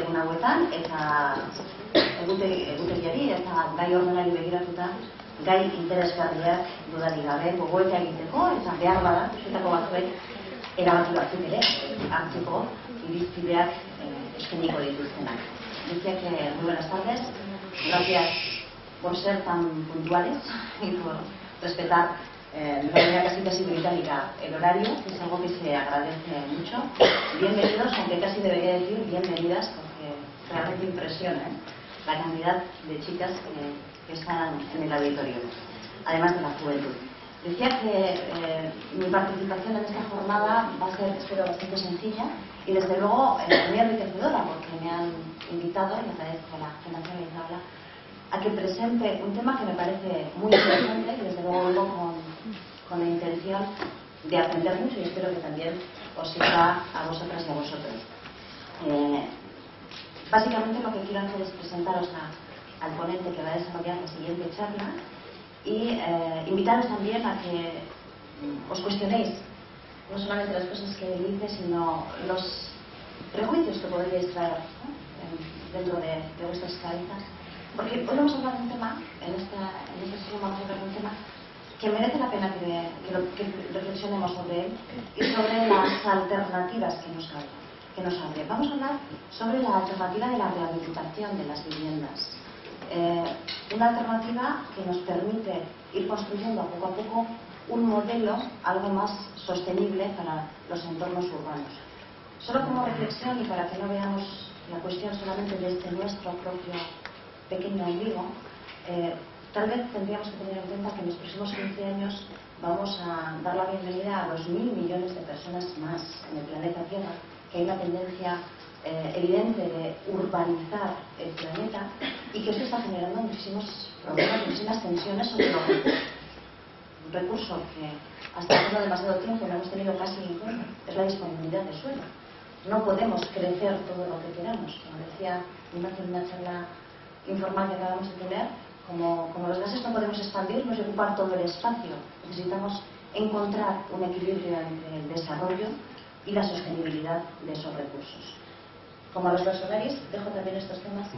egun hauetan, eta egutegiari eta gai ordenari begiratuta, gai interesgarriak dudarik gabe gogoeta egiteko, eta behar bada, zuetako batzuek erabaki batzuk ere hartzeko irizpideak eskainiko dituztenak. Decía que muy buenas tardes, gracias por ser tan puntuales y por respetar de manera casi británica el horario, que es algo que se agradece mucho. Bienvenidos, aunque casi debería decir bienvenidas, porque realmente impresiona la cantidad de chicas que están en el auditorio, además de la juventud. Decía que mi participación en esta jornada va a ser, espero, bastante sencilla y desde luego muy enriquecedora, porque me han invitado, y agradezco a la Fundación Izabla, a que presente un tema que me parece muy interesante y desde luego vengo con la intención de aprender mucho y espero que también os sirva a vosotras y a vosotros. Básicamente lo que quiero hacer es presentaros al ponente que va a desarrollar la siguiente charla y invitaros también a que os cuestionéis no solamente las cosas que dice, sino los prejuicios que podríais traer, ¿no? dentro de vuestras cabezas. Porque hoy vamos a hablar de un tema, en esta sesión vamos a hablar de un tema que merece la pena que reflexionemos sobre él y sobre las alternativas que nos abre. Vamos a hablar sobre la alternativa de la rehabilitación de las viviendas. Una alternativa que nos permite ir construyendo poco a poco un modelo algo más sostenible para los entornos urbanos. Solo como reflexión y para que no veamos la cuestión solamente desde nuestro propio pequeño ombligo, tal vez tendríamos que tener en cuenta que en los próximos 15 años vamos a dar la bienvenida a 2.000 millones de personas más en el planeta Tierra, que hay una tendencia evidente de urbanizar el planeta y que esto está generando muchísimos problemas, muchísimas tensiones sobre los recursos. Un recurso que hasta hace no demasiado tiempo no hemos tenido casi ninguno, es la disponibilidad de suelo. No podemos crecer todo lo que queramos. Como decía Ignacio en una charla informal que acabamos de tener, como los gases no podemos expandirnos y ocupar todo el espacio. Necesitamos encontrar un equilibrio entre el desarrollo y la sostenibilidad de esos recursos. Como a los veréis, dejo también estos temas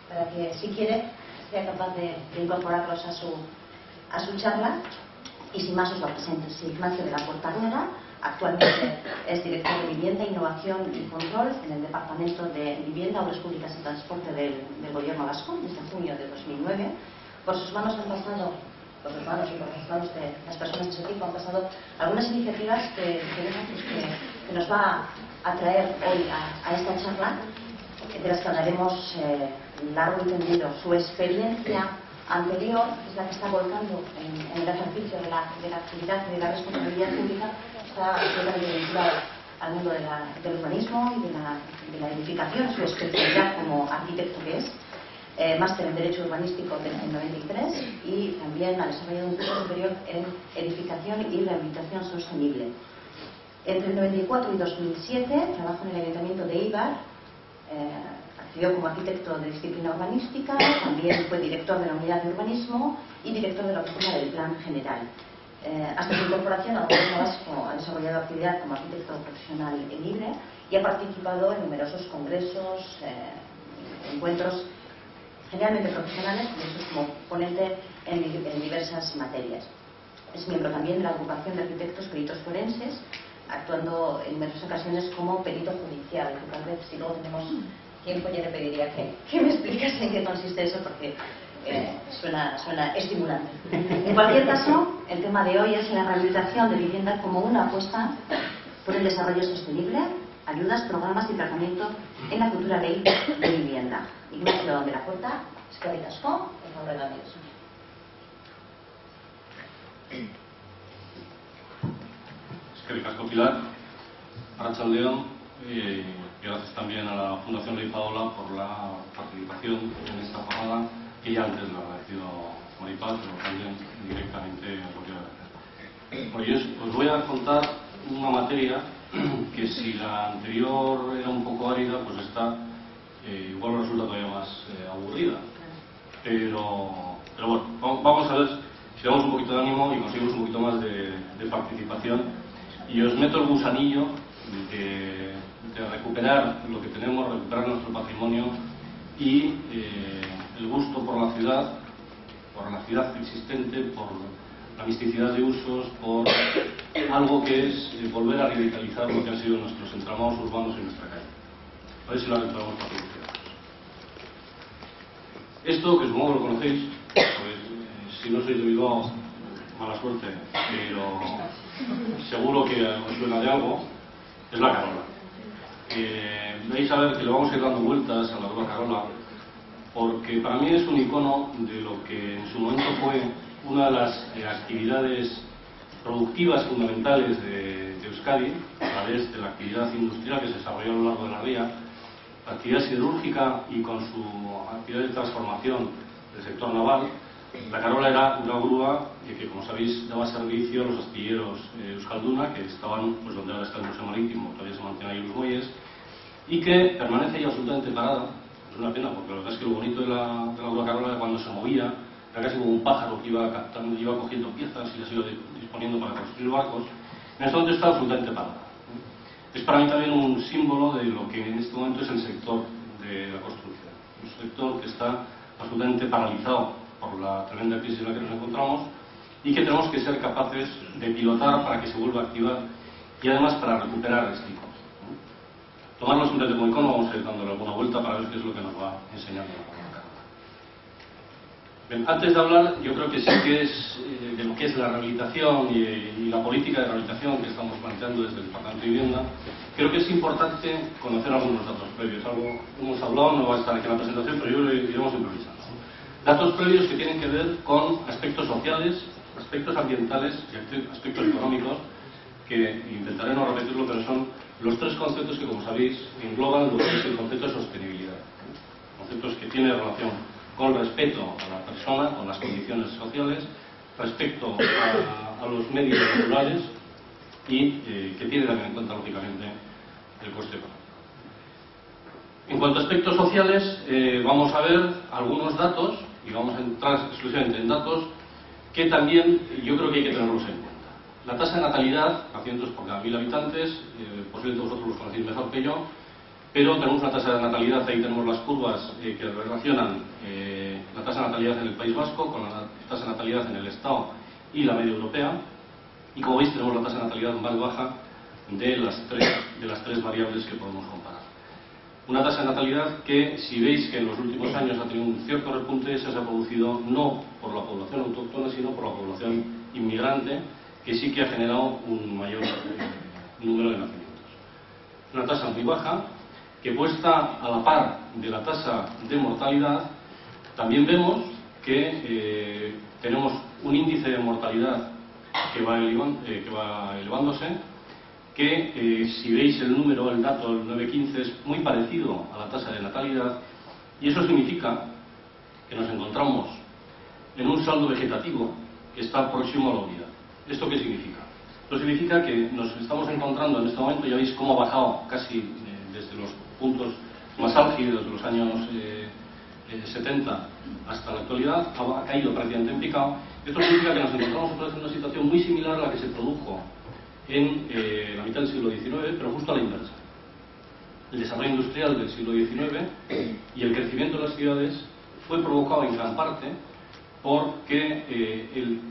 para que, si quiere, sea capaz de incorporarlos a su charla. Y sin más os lo presento. Soy Ignacio de la Puerta Rueda, actualmente es director de Vivienda, Innovación y Control en el Departamento de Vivienda, Obras Públicas y Transporte del Gobierno vasco desde junio de 2009. Por sus manos han pasado, por sus manos y por las manos de las personas de ese equipo han pasado algunas iniciativas que nos va a traer hoy a esta charla, de las que hablaremos largo y tendido. Su experiencia anterior es la que está volcando en el ejercicio de la actividad y de la responsabilidad pública, está absolutamente vinculada al mundo del urbanismo y de la edificación, su especialidad como arquitecto que es, máster en Derecho Urbanístico desde el 93 y también ha desarrollado un curso superior en Edificación y Rehabilitación Sostenible. Entre el 94 y 2007 trabajó en el Ayuntamiento de Eibar, accedió como arquitecto de disciplina urbanística, también fue director de la Unidad de Urbanismo y director de la Oficina del Plan General. Hasta su incorporación al Gobierno vasco ha desarrollado actividad como arquitecto profesional y libre y ha participado en numerosos congresos, encuentros generalmente profesionales, como ponente en diversas materias. Es miembro también de la agrupación de arquitectos peritos forenses, actuando en numerosas ocasiones como perito judicial, que tal vez si luego tenemos tiempo ya le pediría que me explicase en qué consiste eso, porque suena estimulante. En cualquier caso, el tema de hoy es la rehabilitación de vivienda como una apuesta por el desarrollo sostenible, ayudas, programas y tratamiento en la futura ley de vivienda. Ignacio de la Puerta, eskerrik asko, eta horrela amigos. Eskerrik asko, Pilar. Arratsaldeon, y gracias también a la Fundación Leizaola por la participación en esta jornada, que ya antes lo agradeció Maripaz, pero también directamente lo quiero agradecer. Hoy os voy a contar una materia que si la anterior era un poco árida, pues esta igual resulta todavía más aburrida. Pero bueno, vamos a ver si damos un poquito de ánimo y conseguimos un poquito más de participación. Y os meto el gusanillo de recuperar lo que tenemos, recuperar nuestro patrimonio y el gusto por la ciudad existente, por la misticidad de usos, por algo que es volver a revitalizar lo que han sido nuestros entramados urbanos en nuestra calle. A ver si lo recuperamos para producir. Esto, que supongo que lo conocéis, pues si no sois de Bilbao, mala suerte, pero seguro que os suena de algo, es la Carola. Veis a ver que le vamos a ir dando vueltas a la Nueva Carola, porque para mí es un icono de lo que en su momento fue una de las actividades productivas fundamentales de Euskadi, a través de la actividad industrial que se desarrolló a lo largo de la ría, la actividad siderúrgica y con su actividad de transformación del sector naval. La Carola era una grúa que, como sabéis, daba servicio a los astilleros Euskalduna, que estaban pues donde ahora está el Museo Marítimo, todavía se mantienen ahí los muelles, y que permanece ya absolutamente parada. Es una pena, porque la verdad es que lo bonito de la grúa Carola era cuando se movía, era casi como un pájaro que iba captando, iba cogiendo piezas y las iba disponiendo para construir barcos. En este momento está absolutamente parada. Es para mí también un símbolo de lo que en este momento es el sector de la construcción. Un sector que está absolutamente paralizado por la tremenda crisis en la que nos encontramos y que tenemos que ser capaces de pilotar para que se vuelva a activar y además para recuperar este icono. Tomarlo simplemente como icono, vamos a ir dándole alguna vuelta para ver qué es lo que nos va enseñando la Carola. Bien, antes de hablar, yo creo que sí que es de lo que es la rehabilitación y la política de rehabilitación que estamos planteando desde el Departamento de Vivienda, creo que es importante conocer algunos datos previos. Algo hemos hablado, no va a estar aquí en la presentación, pero yo lo iremos improvisando. Datos previos que tienen que ver con aspectos sociales, aspectos ambientales y aspectos económicos, que intentaré no repetirlo, pero son los tres conceptos que, como sabéis, engloban lo que es el concepto de sostenibilidad. Conceptos que tienen relación con respeto a la persona, con las condiciones sociales, respecto a los medios naturales y que tiene también en cuenta, lógicamente, el coste económico. En cuanto a aspectos sociales, vamos a ver algunos datos, y vamos a entrar exclusivamente en datos, que también yo creo que hay que tenerlos en cuenta. La tasa de natalidad, pacientes por cada 1000 habitantes, posiblemente vosotros los conocéis mejor que yo, pero tenemos una tasa de natalidad, ahí tenemos las curvas que relacionan la tasa de natalidad en el País Vasco con la tasa de natalidad en el Estado y la media europea, y como veis tenemos la tasa de natalidad más baja de las tres variables que podemos comparar. Una tasa de natalidad que, si veis que en los últimos años ha tenido un cierto repunte, ese se ha producido no por la población autóctona, sino por la población inmigrante, que sí que ha generado un mayor número de nacimientos. Una tasa muy baja, que puesta a la par de la tasa de mortalidad, también vemos que tenemos un índice de mortalidad que va elevándose, que si veis el número, el dato, el 915, es muy parecido a la tasa de natalidad, y eso significa que nos encontramos en un saldo vegetativo que está próximo a la unidad. ¿Esto qué significa? Esto significa que nos estamos encontrando en este momento, ya veis cómo ha bajado casi desde los puntos más álgidos de los años 70 hasta la actualidad, ha caído prácticamente en picado. Esto significa que nos encontramos otra vez en una situación muy similar a la que se produjo en la mitad del siglo XIX, pero justo a la inversa. El desarrollo industrial del siglo XIX y el crecimiento de las ciudades fue provocado en gran parte porque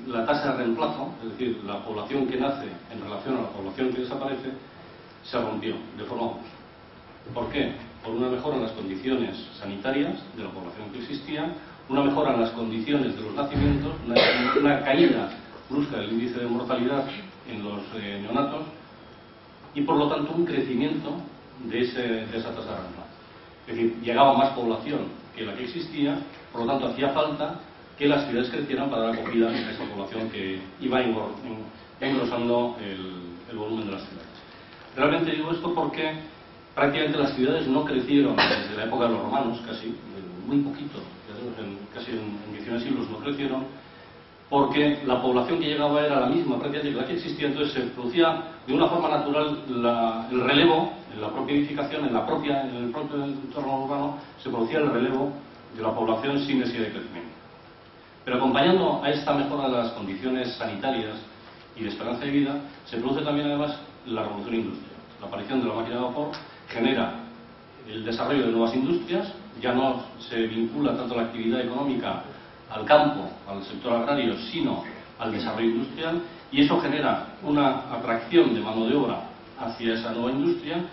la tasa de reemplazo, es decir, la población que nace en relación a la población que desaparece, se rompió de forma brusca. ¿Por qué? Por una mejora en las condiciones sanitarias de la población que existía, una mejora en las condiciones de los nacimientos, una caída brusca del índice de mortalidad en los neonatos y, por lo tanto, un crecimiento de esa tasa de reemplazo. Es decir, llegaba más población que la que existía, por lo tanto, hacía falta que las ciudades crecieran para dar acogida a esa población que iba engrosando el volumen de las ciudades. Realmente digo esto porque prácticamente las ciudades no crecieron desde la época de los romanos, casi, muy poquito, casi en 19 siglos no crecieron, porque la población que llegaba era la misma prácticamente que la que existía, entonces se producía de una forma natural el relevo, en la propia edificación, en el propio entorno urbano, se producía el relevo de la población sin necesidad de crecimiento. Pero acompañando a esta mejora de las condiciones sanitarias y de esperanza de vida, se produce también además la revolución industrial. la aparición de la máquina de vapor genera el desarrollo de nuevas industrias, ya no se vincula tanto la actividad económica al campo, al sector agrario, sino al desarrollo industrial, y eso genera una atracción de mano de obra hacia esa nueva industria.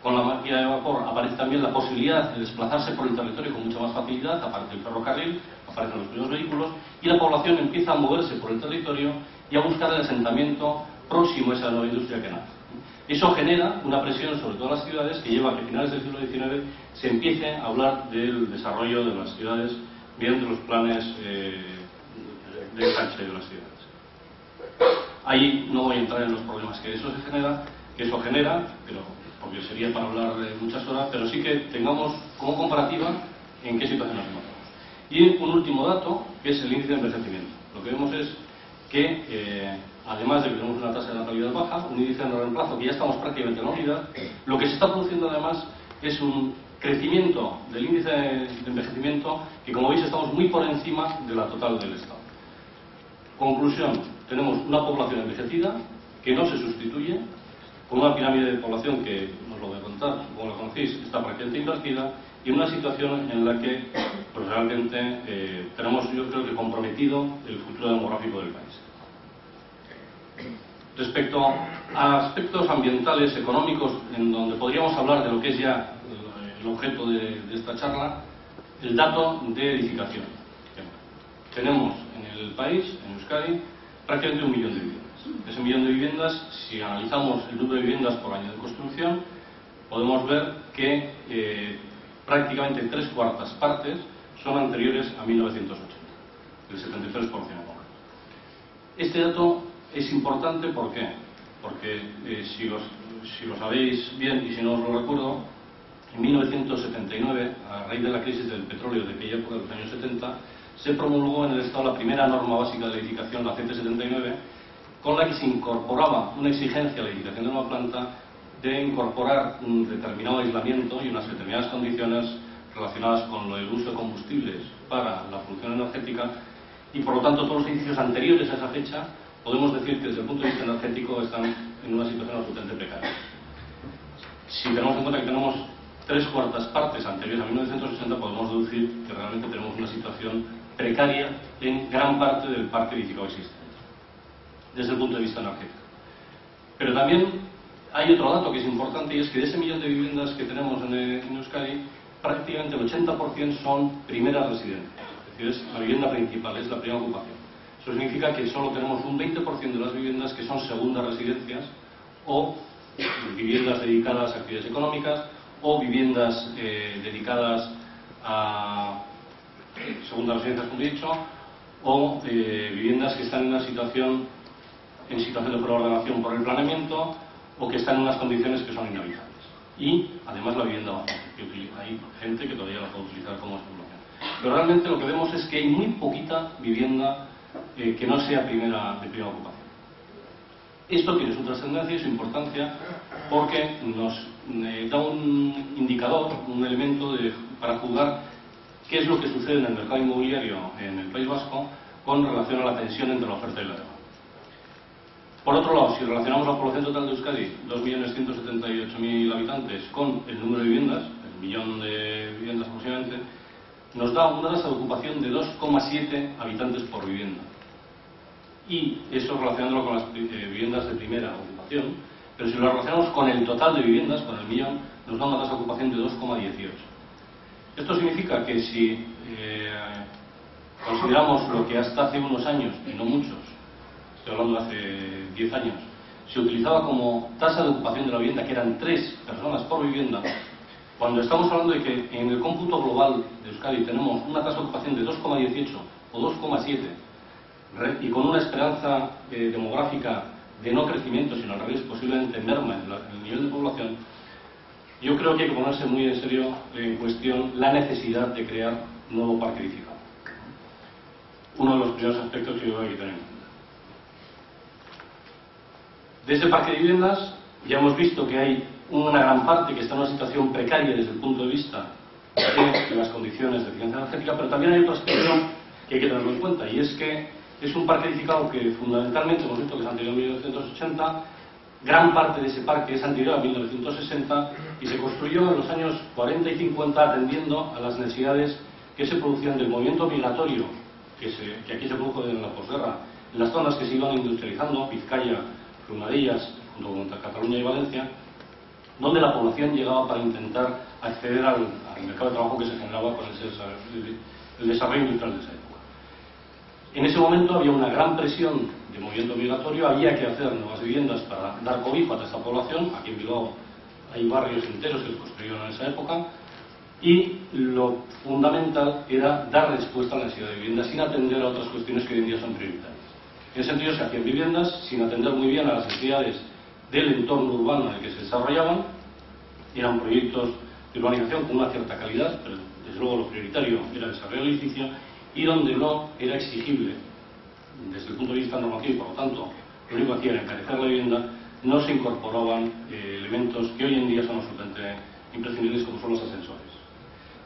Con la máquina de vapor aparece también la posibilidad de desplazarse por el territorio con mucha más facilidad, aparece el ferrocarril, aparecen los primeros vehículos, y la población empieza a moverse por el territorio y a buscar el asentamiento próximo a esa nueva industria que nace. Eso genera una presión sobre todas las ciudades que lleva a que a finales del siglo XIX se empiece a hablar del desarrollo de las ciudades mediante los planes de ensanche de las ciudades. Ahí no voy a entrar en los problemas que eso genera, pero porque sería para hablar muchas horas, pero sí que tengamos como comparativa en qué situación nos encontramos. Y un último dato, que es el índice de envejecimiento. Lo que vemos es que, además de que tenemos una tasa de natalidad baja, un índice de reemplazo que ya estamos prácticamente en la unidad, lo que se está produciendo además es un crecimiento del índice de envejecimiento que, como veis, estamos muy por encima de la total del Estado. Conclusión, tenemos una población envejecida que no se sustituye, con una pirámide de población que, no os lo voy a contar, como lo conocéis, está prácticamente invertida, y en una situación en la que pues, realmente tenemos, yo creo que comprometido el futuro demográfico del país. Respecto a aspectos ambientales, económicos, en donde podríamos hablar de lo que es ya el objeto de esta charla, el dato de edificación. Tenemos en el país, en Euskadi, prácticamente 1 millón de viviendas. Ese 1 millón de viviendas, si analizamos el número de viviendas por año de construcción, podemos ver que prácticamente 3/4 partes son anteriores a 1980, el 73%. Este dato es importante, ¿por qué? Porque si lo sabéis bien y si no os lo recuerdo, en 1979, a raíz de la crisis del petróleo de aquella época de los años 70, se promulgó en el Estado la primera norma básica de edificación, la CT79, con la que se incorporaba una exigencia a la edificación de una planta de incorporar un determinado aislamiento y unas determinadas condiciones relacionadas con el uso de combustibles para la producción energética, y por lo tanto todos los edificios anteriores a esa fecha podemos decir que desde el punto de vista energético están en una situación absolutamente precaria. Si tenemos en cuenta que tenemos 3/4 partes anteriores a 1980, podemos deducir que realmente tenemos una situación precaria en gran parte del parque edificado existente, desde el punto de vista energético. Pero también hay otro dato que es importante, y es que de ese 1 millón de viviendas que tenemos en Euskadi, prácticamente el 80% son primeras residencias, es decir, es la vivienda principal, es la primera ocupación. Eso significa que solo tenemos un 20% de las viviendas que son segundas residencias, o viviendas dedicadas a actividades económicas, o viviendas dedicadas a segundas residencias, como he dicho, o viviendas que están en situación de preordenación por el planeamiento, o que están en unas condiciones que son inhabitables. Y además la vivienda baja, que hay gente que todavía la puede utilizar como especulación. Pero realmente lo que vemos es que hay muy poquita vivienda que no sea de primera ocupación. Esto tiene su trascendencia y su importancia porque nos da un indicador, un elemento para juzgar qué es lo que sucede en el mercado inmobiliario en el País Vasco con relación a la tensión entre la oferta y la demanda. Por otro lado, si relacionamos la población total de Euskadi, 2.178.000 habitantes, con el número de viviendas, el 1 millón de viviendas aproximadamente, nos da una tasa de ocupación de 2,7 habitantes por vivienda. Y eso relacionándolo con las viviendas de primera ocupación, pero si lo relacionamos con el total de viviendas, con el millón, nos da una tasa de ocupación de 2,18. Esto significa que si consideramos lo que hasta hace unos años, y no muchos, estoy hablando de hace 10 años, se utilizaba como tasa de ocupación de la vivienda, que eran 3 personas por vivienda, cuando estamos hablando de que en el cómputo global de Euskadi tenemos una tasa de ocupación de 2,18 o 2,7 y con una esperanza demográfica de no crecimiento, sino al revés, posiblemente merma en el nivel de población, yo creo que hay que ponerse muy en serio en cuestión la necesidad de crear un nuevo parque edificado. Uno de los primeros aspectos que yo creo que hay que tener en cuenta. De ese parque de viviendas ya hemos visto que hay una gran parte que está en una situación precaria desde el punto de vista de las condiciones de eficiencia energética, pero también hay otro aspecto que hay que tenerlo en cuenta, y es que es un parque edificado que fundamentalmente, hemos visto que es anterior a 1980, gran parte de ese parque es anterior a 1960 y se construyó en los años 40 y 50 atendiendo a las necesidades que se producían del movimiento migratorio que aquí se produjo en la posguerra, en las zonas que se iban industrializando, Vizcaya, Granadillas, junto con Cataluña y Valencia, donde la población llegaba para intentar acceder al mercado de trabajo que se generaba con el desarrollo industrial de esa época. En ese momento había una gran presión de movimiento migratorio, había que hacer nuevas viviendas para dar cobijo a esta población. Aquí en Bilbao hay barrios enteros que se construyeron en esa época, y lo fundamental era dar respuesta a la necesidad de vivienda sin atender a otras cuestiones que hoy en día son prioritarias. En ese sentido se hacían viviendas sin atender muy bien a las necesidades del entorno urbano en el que se desarrollaban. Eran proyectos de urbanización con una cierta calidad, pero desde luego lo prioritario era el desarrollo del edificio, y donde no era exigible desde el punto de vista normativo, y por lo tanto lo único que hacía era encarecer la vivienda, no se incorporaban elementos que hoy en día son absolutamente imprescindibles, como son los ascensores.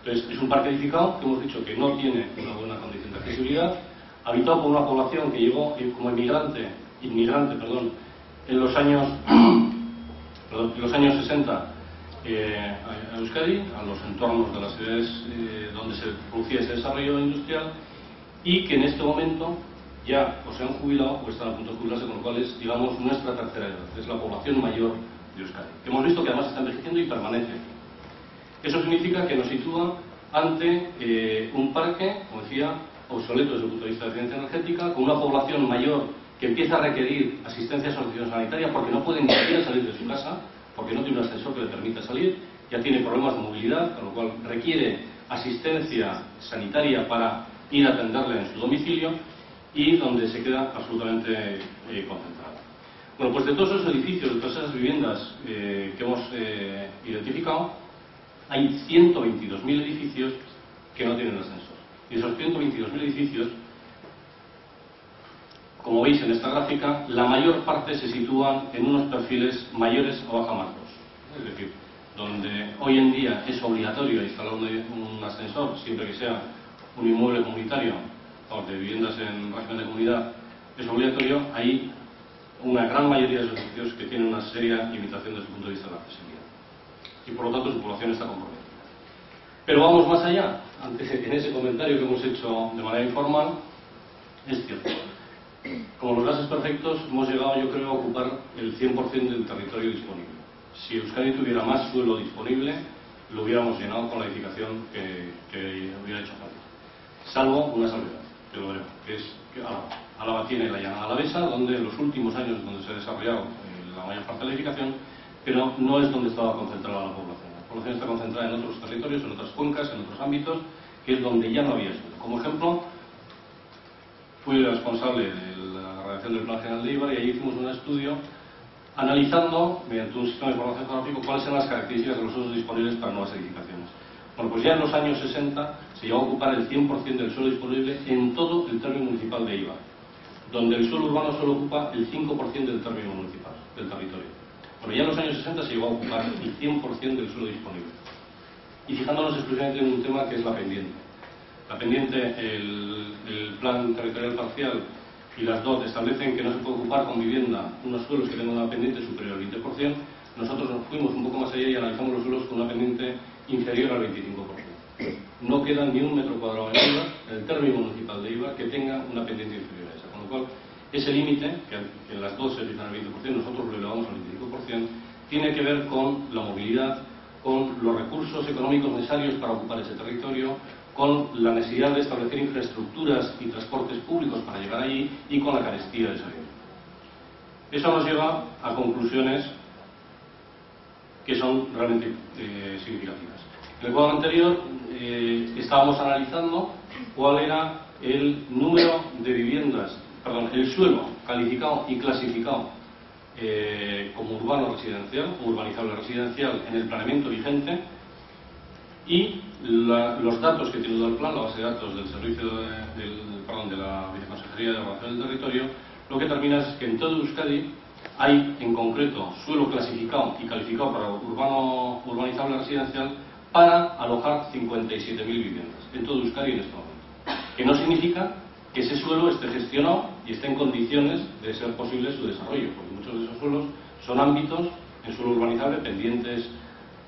Entonces, es un parque edificado que hemos dicho que no tiene una buena condición de accesibilidad, habitado por una población que llegó como inmigrante, en los años 60 a Euskadi, a los entornos de las ciudades donde se producía ese desarrollo industrial, y que en este momento ya o se han jubilado o están a punto de jubilarse, con lo cual es, digamos, nuestra tercera edad, es la población mayor de Euskadi, que hemos visto que además está envejeciendo y permanece aquí. Eso significa que nos sitúa ante un parque, como decía, obsoleto desde el punto de vista de eficiencia energética, con una población mayor que empieza a requerir asistencia sociosanitaria porque no puede ni siquiera salir de su casa, porque no tiene un ascensor que le permita salir, ya tiene problemas de movilidad, con lo cual requiere asistencia sanitaria para ir a atenderle en su domicilio, y donde se queda absolutamente concentrada. Bueno, pues de todos esos edificios, de todas esas viviendas que hemos identificado, hay 122.000 edificios que no tienen ascensor. Y esos 122.000 edificios, como veis en esta gráfica, la mayor parte se sitúan en unos perfiles mayores o bajamarcos. Es decir, donde hoy en día es obligatorio instalar un ascensor, siempre que sea un inmueble comunitario o de viviendas en régimen de comunidad, es obligatorio. Hay una gran mayoría de esos edificios que tienen una seria limitación desde el punto de vista de la accesibilidad. Y por lo tanto su población está comprometida. Pero vamos más allá. Antes, en ese comentario que hemos hecho de manera informal, es cierto. Como los gases perfectos, hemos llegado, yo creo, a ocupar el 100% del territorio disponible. Si Euskadi tuviera más suelo disponible, lo hubiéramos llenado con la edificación que hubiera hecho falta. Salvo una salvedad, que lo veremos, que es que Álava tiene la llanada alavesa, donde en los últimos años donde se ha desarrollado la mayor parte de la edificación, pero no es donde estaba concentrada la población. La población está concentrada en otros territorios, en otras cuencas, en otros ámbitos, que es donde ya no había suelo. Como ejemplo, fui el responsable de la redacción del Plan General de Eibar, y allí hicimos un estudio analizando, mediante un sistema de información geográfico, cuáles eran las características de los suelos disponibles para nuevas edificaciones. Bueno, pues ya en los años 60 se llegó a ocupar el 100% del suelo disponible en todo el término municipal de Eibar, donde el suelo urbano solo ocupa el 5% del término municipal, del territorio. Bueno, ya en los años 60 se llegó a ocupar el 100% del suelo disponible. Y fijándonos exclusivamente en un tema que es la pendiente. La pendiente, el plan territorial parcial y las DOT establecen que no se puede ocupar con vivienda unos suelos que tengan una pendiente superior al 20%. Nosotros nos fuimos un poco más allá y analizamos los suelos con una pendiente inferior al 25%. No queda ni un metro cuadrado en Eibar, en el término municipal de Eibar, que tenga una pendiente inferior a esa. Con lo cual, ese límite, que en las dos se realizan al 20%, nosotros lo elevamos al 25%, tiene que ver con la movilidad, con los recursos económicos necesarios para ocupar ese territorio, con la necesidad de establecer infraestructuras y transportes públicos para llegar allí, y con la carestía de esa vivienda. Eso nos lleva a conclusiones que son realmente significativas. En el cuadro anterior estábamos analizando cuál era el número de viviendas, el suelo calificado y clasificado como urbano residencial, urbanizable residencial en el planeamiento vigente, y los datos que tiene el plan, la base de datos del servicio de la Viceconsejería de Ordenación del Territorio, lo que termina es que en todo Euskadi hay en concreto suelo clasificado y calificado para urbanizable residencial para alojar 57.000 viviendas en todo Euskadi en este momento. Que no significa que ese suelo esté gestionado y esté en condiciones de ser posible su desarrollo, porque muchos de esos suelos Son ámbitos en suelo urbanizable pendiente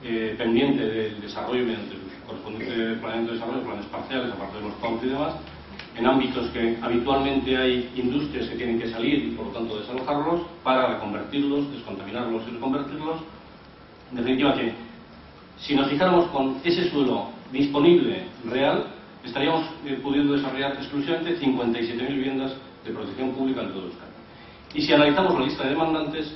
del desarrollo mediante el correspondiente planeamiento de desarrollo, planes parciales, aparte de los PAUs y demás, en ámbitos que habitualmente hay industrias que tienen que salir y por lo tanto desalojarlos para reconvertirlos, descontaminarlos y reconvertirlos. En definitiva, que si nos fijáramos con ese suelo disponible real, estaríamos pudiendo desarrollar exclusivamente 57.000 viviendas de protección pública en todo Euskadi. Y si analizamos la lista de demandantes,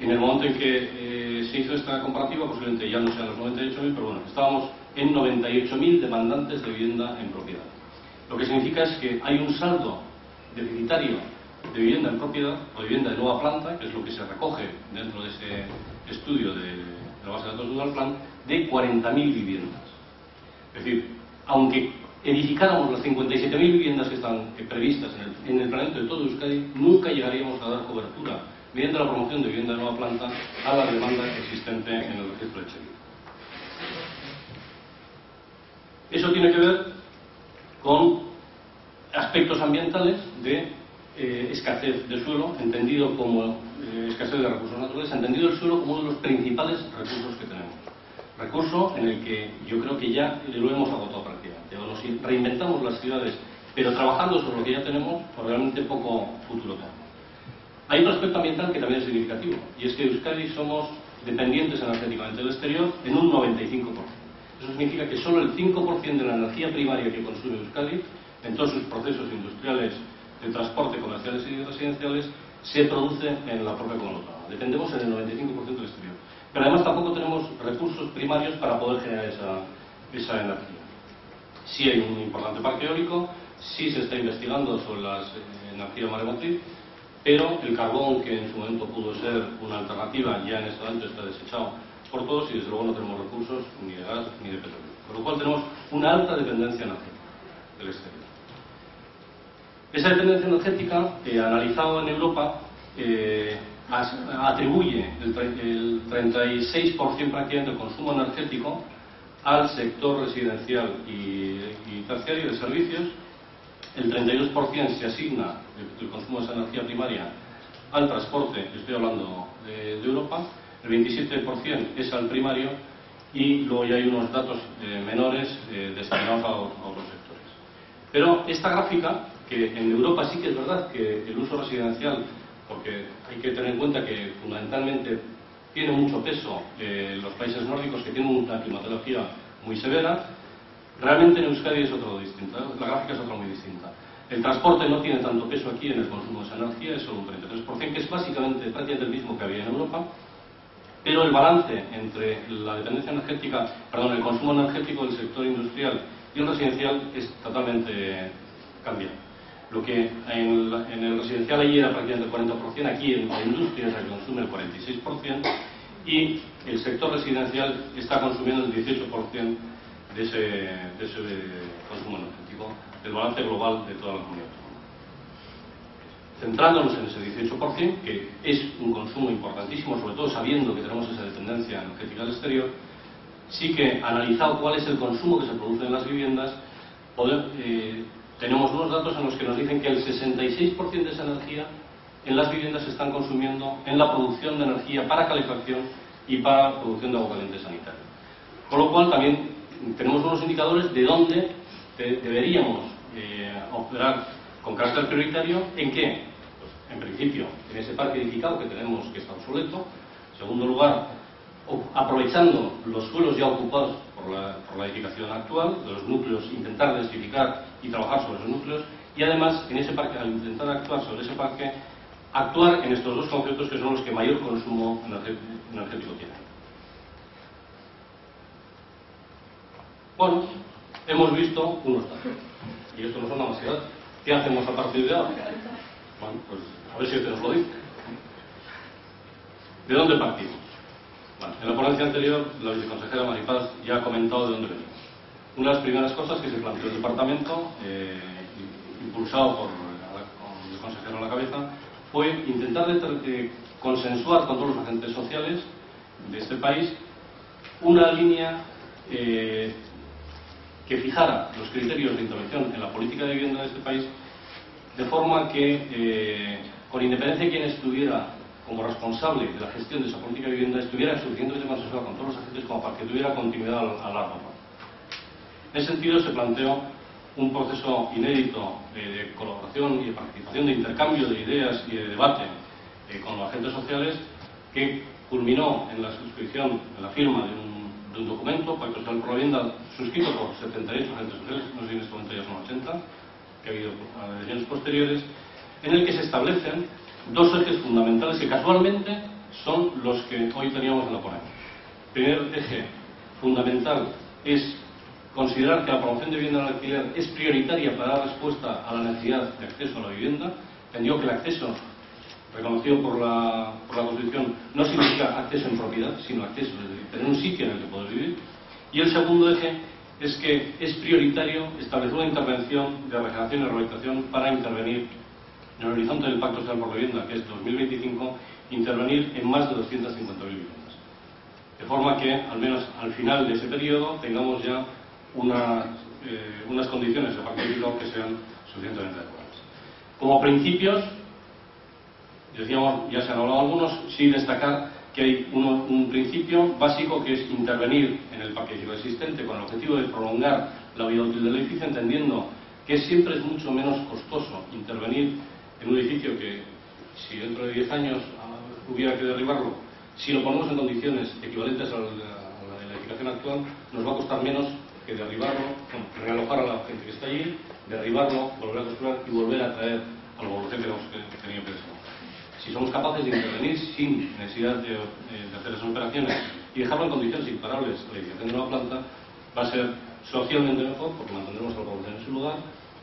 en el momento en que se hizo esta comparativa, posiblemente ya no sean los 98.000, pero bueno, estábamos en 98.000 demandantes de vivienda en propiedad. Lo que significa es que hay un saldo deficitario de vivienda en propiedad o de vivienda de nueva planta, que es lo que se recoge dentro de ese estudio de la base de datos de Udalplan, de 40.000 viviendas. Es decir, aunque edificáramos las 57.000 viviendas que están previstas en el planeamiento de todo Euskadi, nunca llegaríamos a dar cobertura mediante la promoción de vivienda de nueva planta a la demanda existente en el registro de Etxebide. Eso tiene que ver con aspectos ambientales de escasez de suelo, entendido como escasez de recursos naturales, entendido el suelo como uno de los principales recursos que tenemos. Recurso en el que yo creo que ya lo hemos agotado prácticamente. O nos reinventamos las ciudades, pero trabajando sobre lo que ya tenemos, pues realmente poco futuro tenemos. Hay otro aspecto ambiental que también es significativo, y es que en Euskadi somos dependientes energéticamente del exterior en un 95%. Eso significa que solo el 5% de la energía primaria que consume Euskadi, en todos sus procesos industriales, de transporte, comerciales y residenciales, se produce en la propia comunidad autónoma. Dependemos en el 95% del exterior. Pero además tampoco tenemos recursos primarios para poder generar esa energía. Sí hay un importante parque eólico, sí se está investigando sobre la energía maremotriz, pero el carbón, que en su momento pudo ser una alternativa, ya en este momento está desechado por todos y desde luego no tenemos recursos ni de gas ni de petróleo. Con lo cual tenemos una alta dependencia energética del exterior. Esa dependencia energética, analizado en Europa, atribuye el 36% prácticamente del consumo energético al sector residencial y terciario de servicios, el 32% se asigna el consumo de esa energía primaria al transporte, estoy hablando de Europa, el 27% es al primario y luego ya hay unos datos menores destinados a otros sectores. Pero esta gráfica, que en Europa sí que es verdad que el uso residencial, porque hay que tener en cuenta que fundamentalmente tiene mucho peso los países nórdicos, que tienen una climatología muy severa, realmente en Euskadi es otro distinto, la gráfica es otra muy distinta. El transporte no tiene tanto peso aquí en el consumo de esa energía, es solo un 33%, que es básicamente prácticamente el mismo que había en Europa, pero el balance entre la dependencia energética, el consumo energético del sector industrial y el residencial es totalmente cambiado. Lo que en el residencial allí era prácticamente el 40%, aquí en la industria es la que consume el 46% y el sector residencial está consumiendo el 18% de ese consumo energético, del balance global de toda la comunidad autónoma. Centrándonos en ese 18%, que es un consumo importantísimo, sobre todo sabiendo que tenemos esa dependencia energética del exterior, sí que analizado cuál es el consumo que se produce en las viviendas, tenemos unos datos en los que nos dicen que el 66% de esa energía en las viviendas se están consumiendo en la producción de energía para calefacción y para producción de agua caliente sanitaria. Con lo cual también tenemos unos indicadores de dónde deberíamos operar con carácter prioritario. ¿En qué? Pues, en principio, en ese parque edificado que tenemos, que está obsoleto. En segundo lugar, aprovechando los suelos ya ocupados por la edificación actual, de los núcleos, intentar densificar y trabajar sobre esos núcleos. Y además, en ese parque, al intentar actuar sobre ese parque, actuar en estos dos conceptos que son los que mayor consumo energético tienen. Bueno, hemos visto unos datos, y esto no son demasiados. ¿Qué hacemos a partir de ahora? Bueno, pues a ver si usted nos lo dice. ¿De dónde partimos? Bueno, en la ponencia anterior, la viceconsejera Maripaz ya ha comentado de dónde venimos. Una de las primeras cosas que se planteó el departamento, impulsado con el consejero a la cabeza, fue intentar consensuar con todos los agentes sociales de este país una línea que fijara los criterios de intervención en la política de vivienda de este país, de forma que, con independencia de quién estuviera como responsable de la gestión de esa política de vivienda, estuviera suficientemente consensuada con todos los agentes como para que tuviera continuidad a largo plazo. En ese sentido, se planteó un proceso inédito de colaboración y de participación, de intercambio de ideas y de debate con los agentes sociales, que culminó en la suscripción, en la firma de un documento, Pacto Social por la Vivienda, suscrito por 78 agentes sociales, no sé si en este momento ya son 80, que ha habido adhesiones posteriores, en el que se establecen dos ejes fundamentales que casualmente son los que hoy teníamos en la ponencia. El primer eje fundamental es considerar que la promoción de vivienda al alquiler es prioritaria para dar respuesta a la necesidad de acceso a la vivienda. Entendió que el acceso reconocido por la Constitución no significa acceso en propiedad, sino acceso, es decir, tener un sitio en el que poder vivir. Y el segundo eje es que es prioritario establecer una intervención de regeneración y rehabilitación para intervenir en el horizonte del Pacto Social por la Vivienda, que es 2025, intervenir en más de 250.000 viviendas. De forma que, al menos al final de ese periodo, tengamos ya unas condiciones de participación que sean suficientemente adecuadas. Como principios, decíamos, ya se han hablado algunos, sí destacar que hay un principio básico, que es intervenir en el parque edificado existente con el objetivo de prolongar la vida útil del edificio, entendiendo que siempre es mucho menos costoso intervenir en un edificio que, si dentro de 10 años hubiera que derribarlo, si lo ponemos en condiciones equivalentes a la de la edificación actual, nos va a costar menos que derribarlo, realojar a la gente que está allí, derribarlo, volver a construir y volver a traer a la población que hemos tenido que desarrollar. Si somos capaces de intervenir sin necesidad de hacer esas operaciones y dejarlo en condiciones imparables la edificación de una planta, va a ser socialmente mejor, porque mantendremos a la población en su lugar,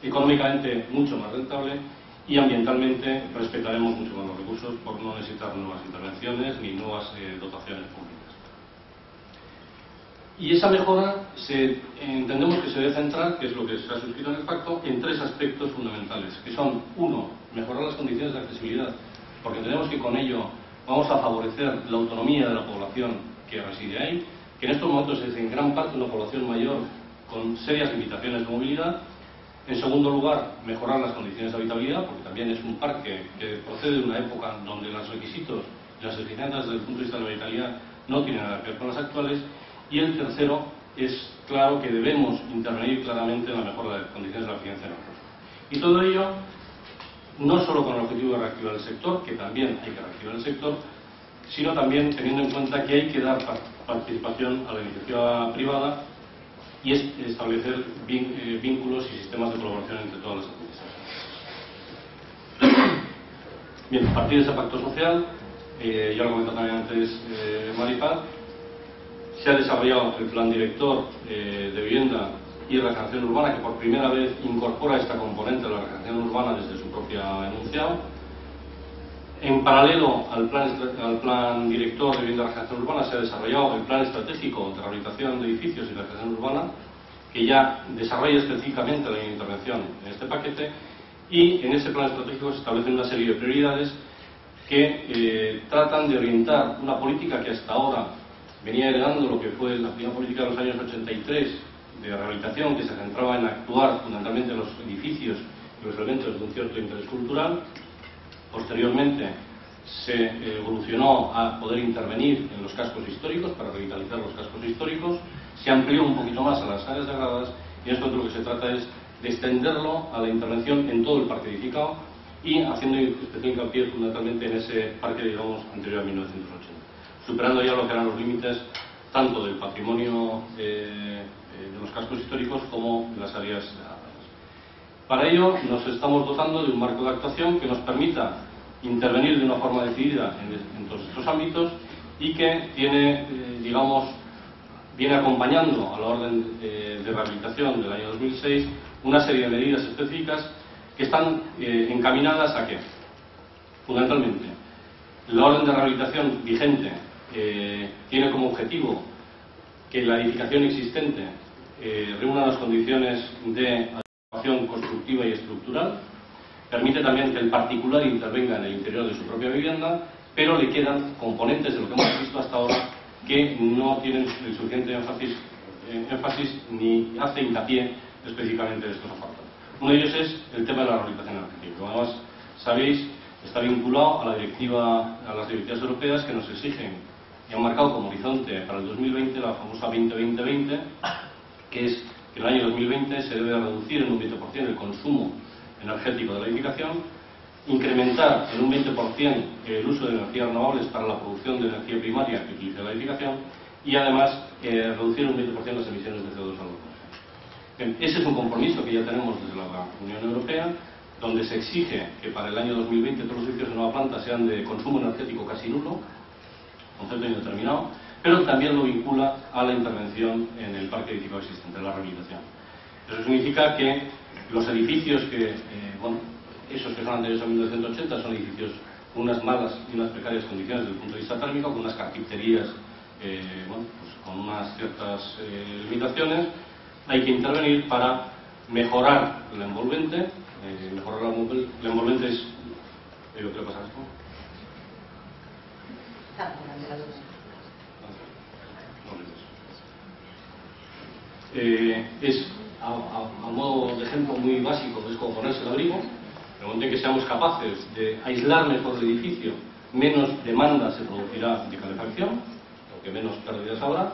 económicamente mucho más rentable y ambientalmente respetaremos mucho más los recursos por no necesitar nuevas intervenciones ni nuevas dotaciones públicas. Y esa mejora entendemos que se debe centrar, que es lo que se ha suscrito en el pacto, en tres aspectos fundamentales, que son: uno, mejorar las condiciones de accesibilidad, porque entendemos que con ello vamos a favorecer la autonomía de la población que reside ahí, que en estos momentos es en gran parte una población mayor con serias limitaciones de movilidad. En segundo lugar, mejorar las condiciones de habitabilidad, porque también es un parque que procede de una época donde los requisitos y las exigencias desde el punto de vista de la habitabilidad no tienen nada que ver con las actuales. Y el tercero, es claro que debemos intervenir claramente en la mejora de las condiciones de la eficiencia energética. Y todo ello no solo con el objetivo de reactivar el sector, que también hay que reactivar el sector, sino también teniendo en cuenta que hay que dar participación a la iniciativa privada y establecer vínculos y sistemas de colaboración entre todas las administraciones. Bien, a partir de ese pacto social, ya lo comentó también antes Maripaz, se ha desarrollado el plan director de vivienda y regeneración urbana, que por primera vez incorpora esta componente de la regeneración urbana desde su propio enunciado. En paralelo al plan director de vivienda y regeneración urbana, se ha desarrollado el plan estratégico de rehabilitación de edificios y regeneración urbana, que ya desarrolla específicamente la intervención en este paquete, y en ese plan estratégico se establecen una serie de prioridades que tratan de orientar una política que hasta ahora venía heredando lo que fue la primera política de los años 83 de rehabilitación, que se centraba en actuar fundamentalmente en los edificios y los elementos de un cierto interés cultural. Posteriormente se evolucionó a poder intervenir en los cascos históricos para revitalizar los cascos históricos, se amplió un poquito más a las áreas degradadas, y esto de lo que se trata es de extenderlo a la intervención en todo el parque edificado y haciendo especial hincapié fundamentalmente en ese parque, digamos, anterior a 1980, superando ya lo que eran los límites tanto del patrimonio de los cascos históricos como de las áreas degradadas. Para ello nos estamos dotando de un marco de actuación que nos permita intervenir de una forma decidida en todos estos ámbitos y que tiene, viene acompañando a la orden de rehabilitación del año 2006 una serie de medidas específicas que están encaminadas a que, fundamentalmente, la orden de rehabilitación vigente tiene como objetivo que la edificación existente reúna las condiciones de adecuación constructiva y estructural, permite también que el particular intervenga en el interior de su propia vivienda, pero le quedan componentes de lo que hemos visto hasta ahora que no tienen el suficiente énfasis ni hace hincapié específicamente de estos apartados. Uno de ellos es el tema de la rehabilitación energética. Como además sabéis, está vinculado a las directivas europeas que nos exigen y han marcado como horizonte para el 2020 la famosa 20-20-20, que es que en el año 2020 se debe reducir en un 20% el consumo energético de la edificación, incrementar en un 20% el uso de energías renovables para la producción de energía primaria que utiliza la edificación y además reducir un 20% las emisiones de CO2 a la atmósfera. Ese es un compromiso que ya tenemos desde la Unión Europea, donde se exige que para el año 2020 todos los edificios de nueva planta sean de consumo energético casi nulo, concepto indeterminado, pero también lo vincula a la intervención en el parque edificado existente, la rehabilitación. Eso significa que los edificios esos que son anteriores a 1980 son edificios con unas malas y unas precarias condiciones desde el punto de vista térmico, con unas carpinterías con unas ciertas limitaciones. Hay que intervenir para mejorar la envolvente. La envolvente es... ¿qué le pasa a esto? Es a modo de ejemplo muy básico, es como ponerse el abrigo. En el momento en que seamos capaces de aislar mejor el edificio, menos demanda se producirá de calefacción, porque menos pérdidas habrá,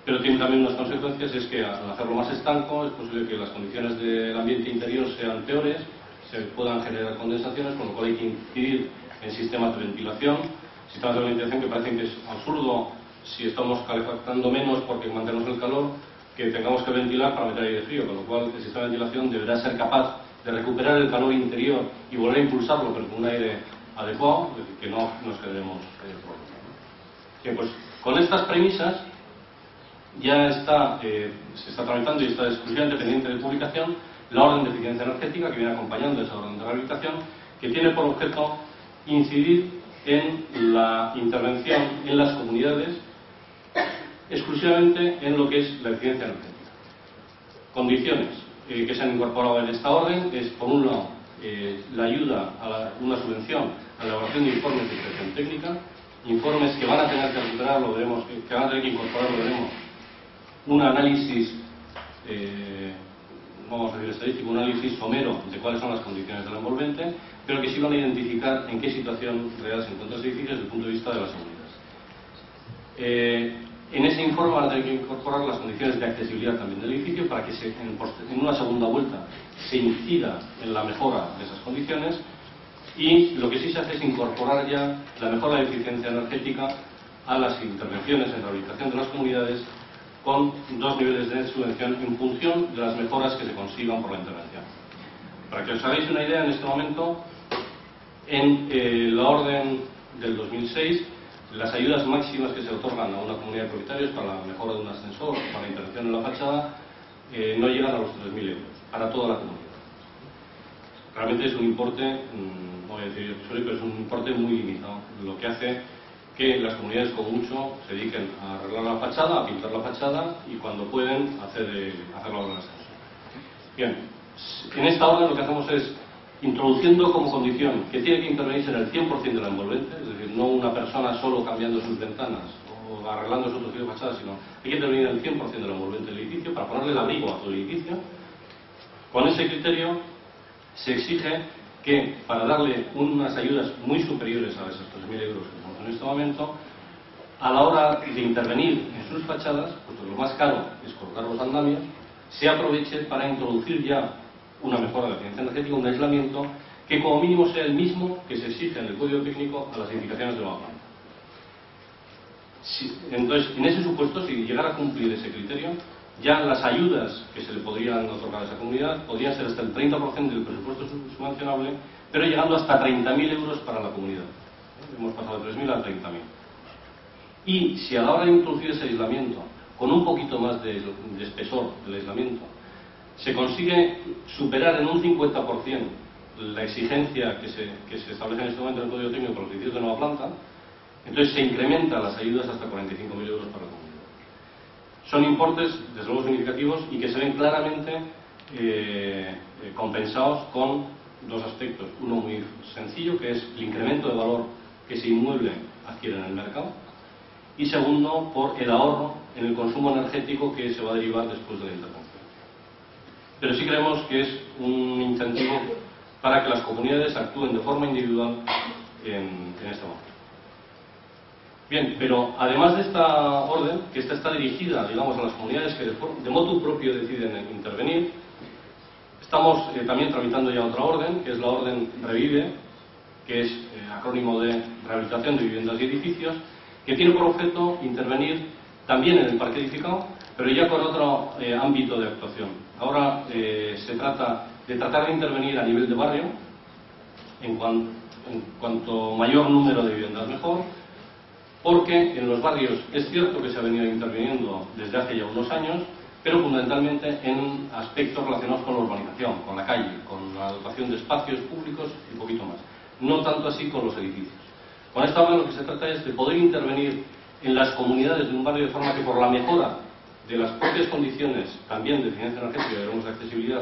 pero tiene también unas consecuencias, es que al hacerlo más estanco es posible que las condiciones del ambiente interior sean peores, se puedan generar condensaciones, con lo cual hay que incidir en sistemas de ventilación que parecen que es absurdo si estamos calefactando menos porque mantenemos el calor, que tengamos que ventilar para meter aire frío, con lo cual el sistema de ventilación deberá ser capaz de recuperar el calor interior y volver a impulsarlo, pero con un aire adecuado, es decir, que no nos quedemos problemas. Bien, pues con estas premisas ya se está tramitando y está exclusivamente pendiente de publicación la orden de eficiencia energética que viene acompañando esa orden de rehabilitación, que tiene por objeto incidir en la intervención en las comunidades exclusivamente en lo que es la eficiencia energética. Condiciones que se han incorporado en esta orden es, por un lado, la ayuda a una subvención a la elaboración de informes de inspección técnica, informes que van a tener que recuperar, lo veremos, que van a tener que incorporar, lo veremos, un análisis, vamos a decir estadístico, un análisis somero de cuáles son las condiciones del envolvente, pero que sí van a identificar en qué situación real se encuentra ese edificio desde el punto de vista de la seguridad. En ese informe van a tener que incorporar las condiciones de accesibilidad también del edificio para que en una segunda vuelta se incida en la mejora de esas condiciones, y lo que sí se hace es incorporar ya la mejora de eficiencia energética a las intervenciones en rehabilitación de las comunidades con dos niveles de subvención en función de las mejoras que se consigan por la intervención. Para que os hagáis una idea, en este momento, en la orden del 2006, las ayudas máximas que se otorgan a una comunidad de propietarios para la mejora de un ascensor, para la intervención en la fachada, no llegan a los 3.000 euros para toda la comunidad. Realmente es un importe, no voy a decir pero es un importe muy limitado, lo que hace que las comunidades con mucho se dediquen a arreglar la fachada, a pintar la fachada y cuando pueden hacer la obra del ascensor. Bien, en esta orden lo que hacemos es introduciendo como condición que tiene que intervenirse en el 100% de la envolvente, es decir, no una persona solo cambiando sus ventanas o arreglando su otro tipo de fachada, sino hay que intervenir en el 100% de la envolvente del edificio para ponerle el abrigo a todo el edificio. Con ese criterio se exige que para darle unas ayudas muy superiores a esos 3.000 euros que tenemos en este momento, a la hora de intervenir en sus fachadas, pues lo más caro es colocar los andamios, se aproveche para introducir ya una mejora de la eficiencia energética, un aislamiento que como mínimo sea el mismo que se exige en el código técnico a las edificaciones de nueva planta. Entonces, en ese supuesto, si llegara a cumplir ese criterio, ya las ayudas que se le podrían otorgar a esa comunidad podrían ser hasta el 30% del presupuesto subvencionable, pero llegando hasta 30.000 euros para la comunidad. Hemos pasado de 3.000 a 30.000. Y si a la hora de introducir ese aislamiento, con un poquito más de espesor del aislamiento, se consigue superar en un 50% la exigencia que se establece en este momento en el código técnico para los edificios de nueva planta, entonces se incrementan las ayudas hasta 45.000 euros para la comunidad. Son importes, desde luego, significativos y que se ven claramente compensados con dos aspectos. Uno muy sencillo, que es el incremento de valor que ese inmueble adquiere en el mercado, y segundo, por el ahorro en el consumo energético que se va a derivar después de la intervención. Pero sí creemos que es un incentivo para que las comunidades actúen de forma individual en este momento. Bien, pero además de esta orden, que esta está dirigida, digamos, a las comunidades que de motu propio deciden intervenir, estamos también tramitando ya otra orden, que es la orden REVIVE, que es acrónimo de Rehabilitación de Viviendas y Edificios, que tiene por objeto intervenir también en el parque edificado, pero ya con otro ámbito de actuación. Ahora se trata de intervenir a nivel de barrio, en cuanto mayor número de viviendas mejor, porque en los barrios es cierto que se ha venido interviniendo desde hace ya unos años, pero fundamentalmente en aspectos relacionados con la urbanización, con la calle, con la dotación de espacios públicos y poquito más. No tanto así con los edificios. Con esta obra lo que se trata es de poder intervenir en las comunidades de un barrio de forma que por la mejora de las propias condiciones, también de eficiencia energética y de accesibilidad,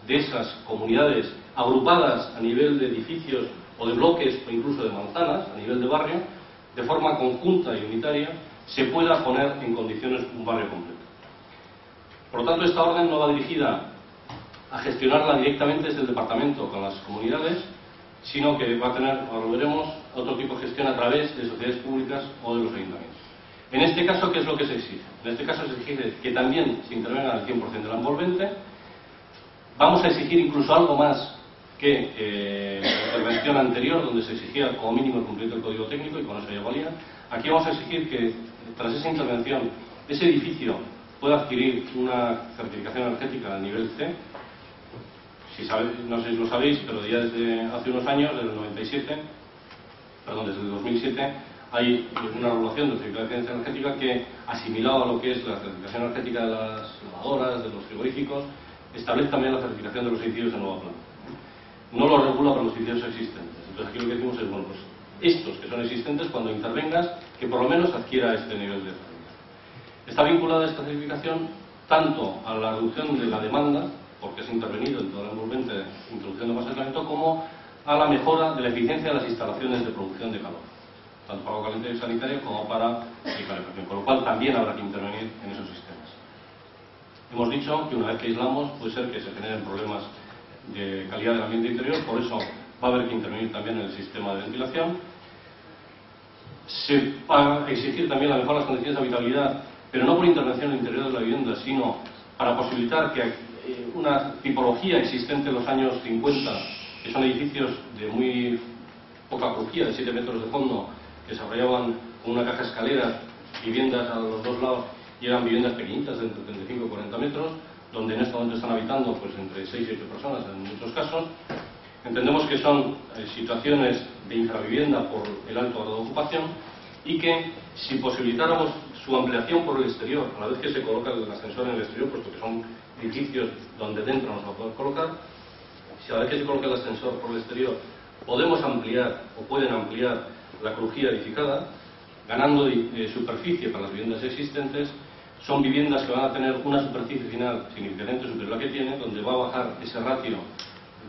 de esas comunidades agrupadas a nivel de edificios o de bloques o incluso de manzanas, a nivel de barrio, de forma conjunta y unitaria, se pueda poner en condiciones un barrio completo. Por lo tanto, esta orden no va dirigida a gestionarla directamente desde el departamento con las comunidades, sino que va a tener, ahora lo veremos, otro tipo de gestión a través de sociedades públicas o de los ayuntamientos. En este caso, ¿qué es lo que se exige? En este caso se exige que también se intervenga al 100% de la envolvente. Vamos a exigir incluso algo más que la intervención anterior, donde se exigía como mínimo el cumplimiento del código técnico, y con eso ya valía. Aquí vamos a exigir que, tras esa intervención, ese edificio pueda adquirir una certificación energética a nivel C. No sé si lo sabéis, pero ya desde hace unos años, desde el 2007, hay una regulación de certificación energética que, asimilado a lo que es la certificación energética de las lavadoras, de los frigoríficos, establece también la certificación de los edificios de nueva planta. No lo regula para los edificios existentes. Entonces aquí lo que decimos es, bueno, pues estos que son existentes, cuando intervengas, que por lo menos adquiera este nivel de certificación. Está vinculada esta certificación tanto a la reducción de la demanda, porque es intervenido en toda la envolvente introduciendo más aislamiento, como a la mejora de la eficiencia de las instalaciones de producción de calor, tanto para agua caliente y sanitaria como para el calefacción, con lo cual también habrá que intervenir en esos sistemas. Hemos dicho que una vez que aislamos puede ser que se generen problemas de calidad del ambiente interior, por eso va a haber que intervenir también en el sistema de ventilación. Se va a exigir también la mejora de las condiciones de habitabilidad, pero no por intervención en el interior de la vivienda, sino para posibilitar que una tipología existente en los años 50, que son edificios de muy poca crujía, de 7 metros de fondo, que se desarrollaban con una caja escalera, viviendas a los dos lados, y eran viviendas pequeñitas de entre 35 y 40 metros, donde en este momento están habitando pues entre 6 y 8 personas en muchos casos. Entendemos que son situaciones de infravivienda por el alto grado de ocupación, y que si posibilitáramos su ampliación por el exterior, a la vez que se coloca el ascensor en el exterior, puesto que son edificios donde dentro nos va a poder colocar, si a la vez que se coloca el ascensor por el exterior podemos ampliar o pueden ampliar la crujía edificada, ganando superficie para las viviendas existentes, son viviendas que van a tener una superficie final significativamente superior a la que tiene, donde va a bajar ese ratio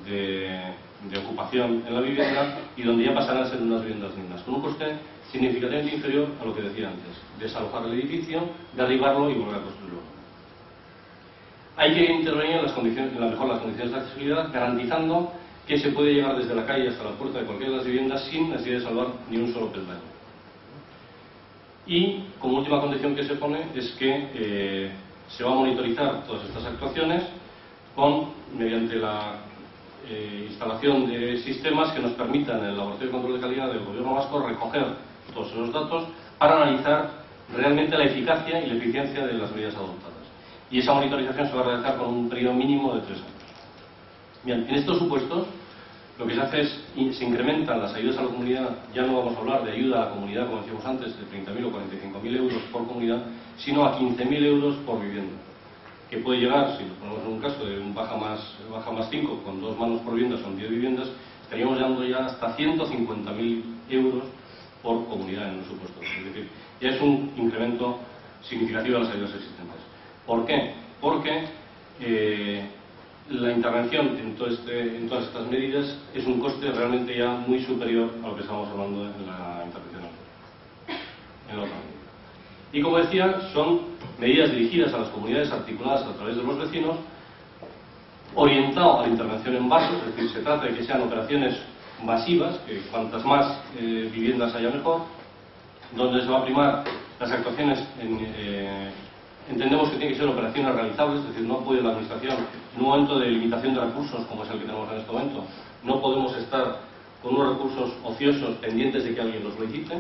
de ocupación en la vivienda y donde ya pasarán a ser unas viviendas dignas, con un coste significativamente inferior a lo que decía antes: desalojar el edificio, derribarlo y volver a construirlo. Hay que intervenir en la mejora de las condiciones de accesibilidad, garantizando que se puede llegar desde la calle hasta la puerta de cualquiera de las viviendas sin necesidad de salvar ni un solo peldaño. Y como última condición que se pone es que se va a monitorizar todas estas actuaciones mediante la instalación de sistemas que nos permitan en el Laboratorio de Control de Calidad del Gobierno Vasco recoger todos esos datos para analizar realmente la eficacia y la eficiencia de las medidas adoptadas. Y esa monitorización se va a realizar con un periodo mínimo de 3 años. Bien, en estos supuestos lo que se hace es, se incrementan las ayudas a la comunidad. Ya no vamos a hablar de ayuda a la comunidad, como decíamos antes, de 30.000 o 45.000 euros por comunidad, sino a 15.000 euros por vivienda, que puede llegar, si lo ponemos en un caso de un baja más 5, con 2 manos por vivienda, son 10 viviendas, estaríamos llegando ya hasta 150.000 euros por comunidad en un supuesto. Es decir, ya es un incremento significativo de las ayudas existentes. ¿Por qué? Porque la intervención en todas estas medidas es un coste realmente ya muy superior a lo que estábamos hablando en la intervención anterior. Y como decía, son medidas dirigidas a las comunidades, articuladas a través de los vecinos, orientado a la intervención en barrios, es decir, se trata de que sean operaciones masivas, que cuantas más viviendas haya mejor, donde se va a primar las actuaciones entendemos que tienen que ser operaciones realizables, es decir, no puede la administración, en un momento de limitación de recursos como es el que tenemos en este momento, no podemos estar con unos recursos ociosos pendientes de que alguien los solicite.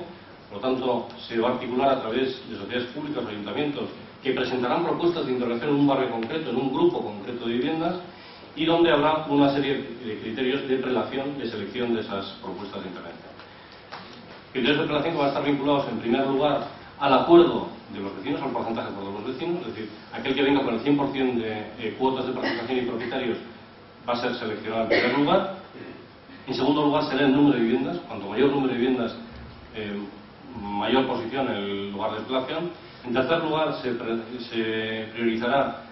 Por lo tanto, se va a articular a través de sociedades públicas o ayuntamientos que presentarán propuestas de intervención en un barrio concreto, en un grupo concreto de viviendas, y donde habrá una serie de criterios de prelación, de selección de esas propuestas de intervención. Criterios de prelación que van a estar vinculados, en primer lugar, al acuerdo de los vecinos, al porcentaje de acuerdo de los vecinos, es decir, aquel que venga con el 100% de cuotas de participación y propietarios va a ser seleccionado en primer lugar. En segundo lugar será el número de viviendas, cuanto mayor número de viviendas, mayor posición en el lugar de prelación. En tercer lugar se priorizará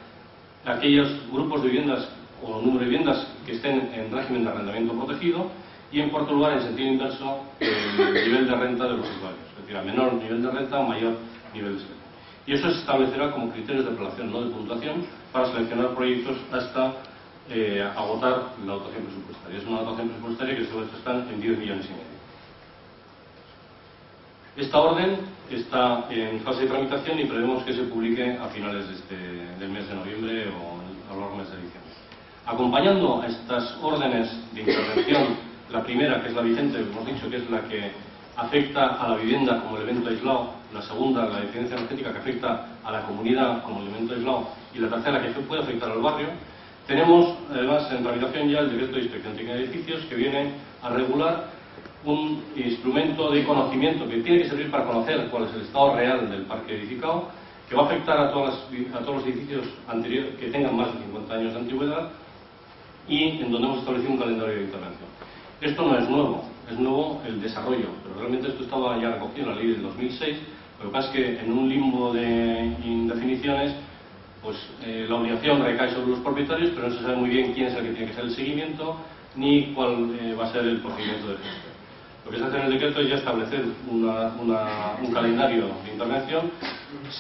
aquellos grupos de viviendas o número de viviendas que estén en régimen de arrendamiento protegido. Y en cuarto lugar, en sentido inverso, el nivel de renta de los usuarios. Es decir, a menor nivel de renta, mayor nivel de selección. Y eso se establecerá como criterios de prelación, no de puntuación, para seleccionar proyectos hasta agotar la dotación presupuestaria. Es una dotación presupuestaria que sobre esto están en 10,5 millones. Esta orden está en fase de tramitación y prevemos que se publique a finales del mes de noviembre o a lo largo del mes de diciembre. Acompañando a estas órdenes de intervención, la primera, que es la vigente, hemos dicho que es la que afecta a la vivienda como elemento aislado, la segunda, la eficiencia energética, que afecta a la comunidad como elemento aislado, y la tercera, que puede afectar al barrio. Tenemos, además, en tramitación ya el decreto de inspección técnica de edificios, que viene a regular un instrumento de conocimiento que tiene que servir para conocer cuál es el estado real del parque edificado, que va a afectar a todos los edificios anteriores que tengan más de 50 años de antigüedad, y en donde hemos establecido un calendario de intervención. Esto no es nuevo el desarrollo, pero realmente esto estaba ya recogido en la ley del 2006. Lo que pasa es que en un limbo de indefiniciones, pues la obligación recae sobre los propietarios, pero no se sabe muy bien quién es el que tiene que hacer el seguimiento, ni cuál va a ser el procedimiento de gestión. Lo que se hace en el decreto es ya establecer un calendario de intervención.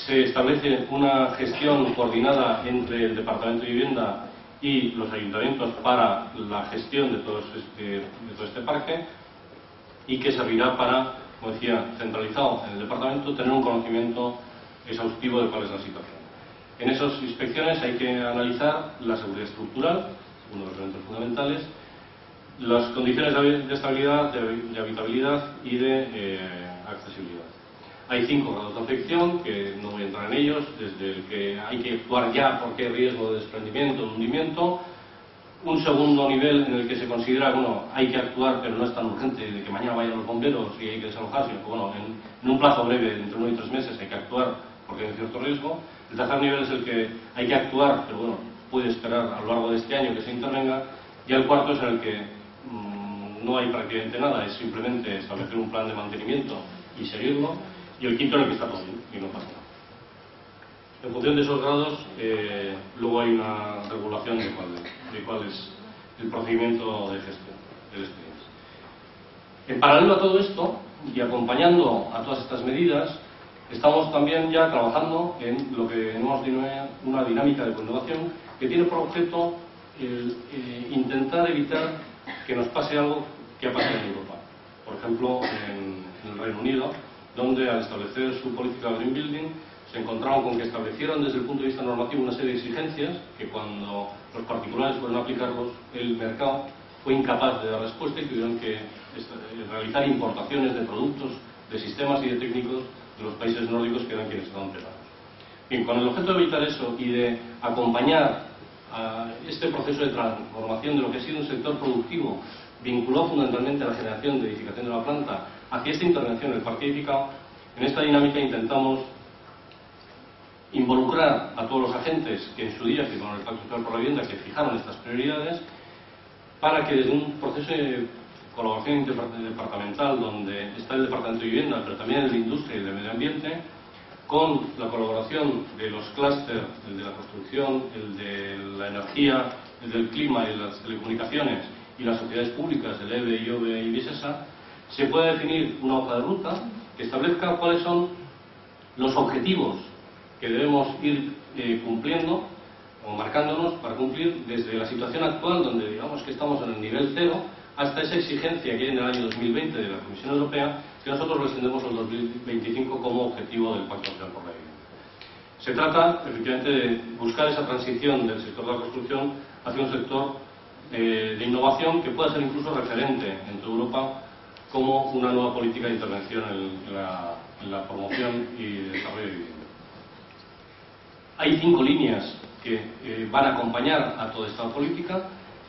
Se establece una gestión coordinada entre el Departamento de Vivienda y los ayuntamientos para la gestión de todo este parque, y que servirá para, como decía, centralizado en el departamento, tener un conocimiento exhaustivo de cuál es la situación. En esas inspecciones hay que analizar la seguridad estructural, uno de los elementos fundamentales, las condiciones de estabilidad, de habitabilidad y de accesibilidad. Hay 5 grados de afección, que no voy a entrar en ellos, desde el que hay que actuar ya porque hay riesgo de desprendimiento, de hundimiento. Un segundo nivel en el que se considera, bueno, hay que actuar, pero no es tan urgente de que mañana vayan los bomberos y hay que desalojar, sino que, bueno, en un plazo breve, entre 1 y 3 meses, hay que actuar porque hay cierto riesgo. El tercer nivel es el que hay que actuar, pero bueno, puede esperar a lo largo de este año que se intervenga. Y el cuarto es en el que no hay prácticamente nada, es simplemente establecer un plan de mantenimiento y seguirlo. Y el quinto en el que está todo bien y no pasa nada. En función de esos grados, luego hay una regulación de cuál es el procedimiento de gestión del expediente. En paralelo a todo esto, y acompañando a todas estas medidas, estamos también ya trabajando en lo que hemos denominado una dinámica de connovación que tiene por objeto intentar evitar que nos pase algo que ha pasado en Europa. Por ejemplo, en el Reino Unido, donde al establecer su política de green building se encontraron con que establecieron desde el punto de vista normativo una serie de exigencias que cuando los particulares fueron a aplicarlos, el mercado fue incapaz de dar respuesta y tuvieron que realizar importaciones de productos, de sistemas y de técnicos de los países nórdicos, que eran quienes estaban preparados. Bien, con el objeto de evitar eso y de acompañar a este proceso de transformación de lo que ha sido un sector productivo vinculado fundamentalmente a la generación de edificación de la planta hacia esta intervención en el parque edificado, en esta dinámica intentamos involucrar a todos los agentes que en su día firmaron el Pacto Social por la Vivienda, que fijaron estas prioridades, para que desde un proceso de colaboración interdepartamental, donde está el Departamento de Vivienda, pero también el de Industria y el de Medio Ambiente, con la colaboración de los clústeres, el de la construcción, el de la energía, el del clima y de las telecomunicaciones, y las sociedades públicas del EVE, IOVE y Visesa, se puede definir una hoja de ruta que establezca cuáles son los objetivos que debemos ir cumpliendo como marcándonos para cumplir desde la situación actual, donde digamos que estamos en el nivel cero, hasta esa exigencia que hay en el año 2020 de la Comisión Europea, que nosotros lo extendemos al 2025 como objetivo del Pacto Social por la Vivienda. Se trata, efectivamente, de buscar esa transición del sector de la construcción hacia un sector de innovación que pueda ser incluso referente en toda Europa como una nueva política de intervención en la promoción y desarrollo de vivienda. Hay 5 líneas que van a acompañar a toda esta política,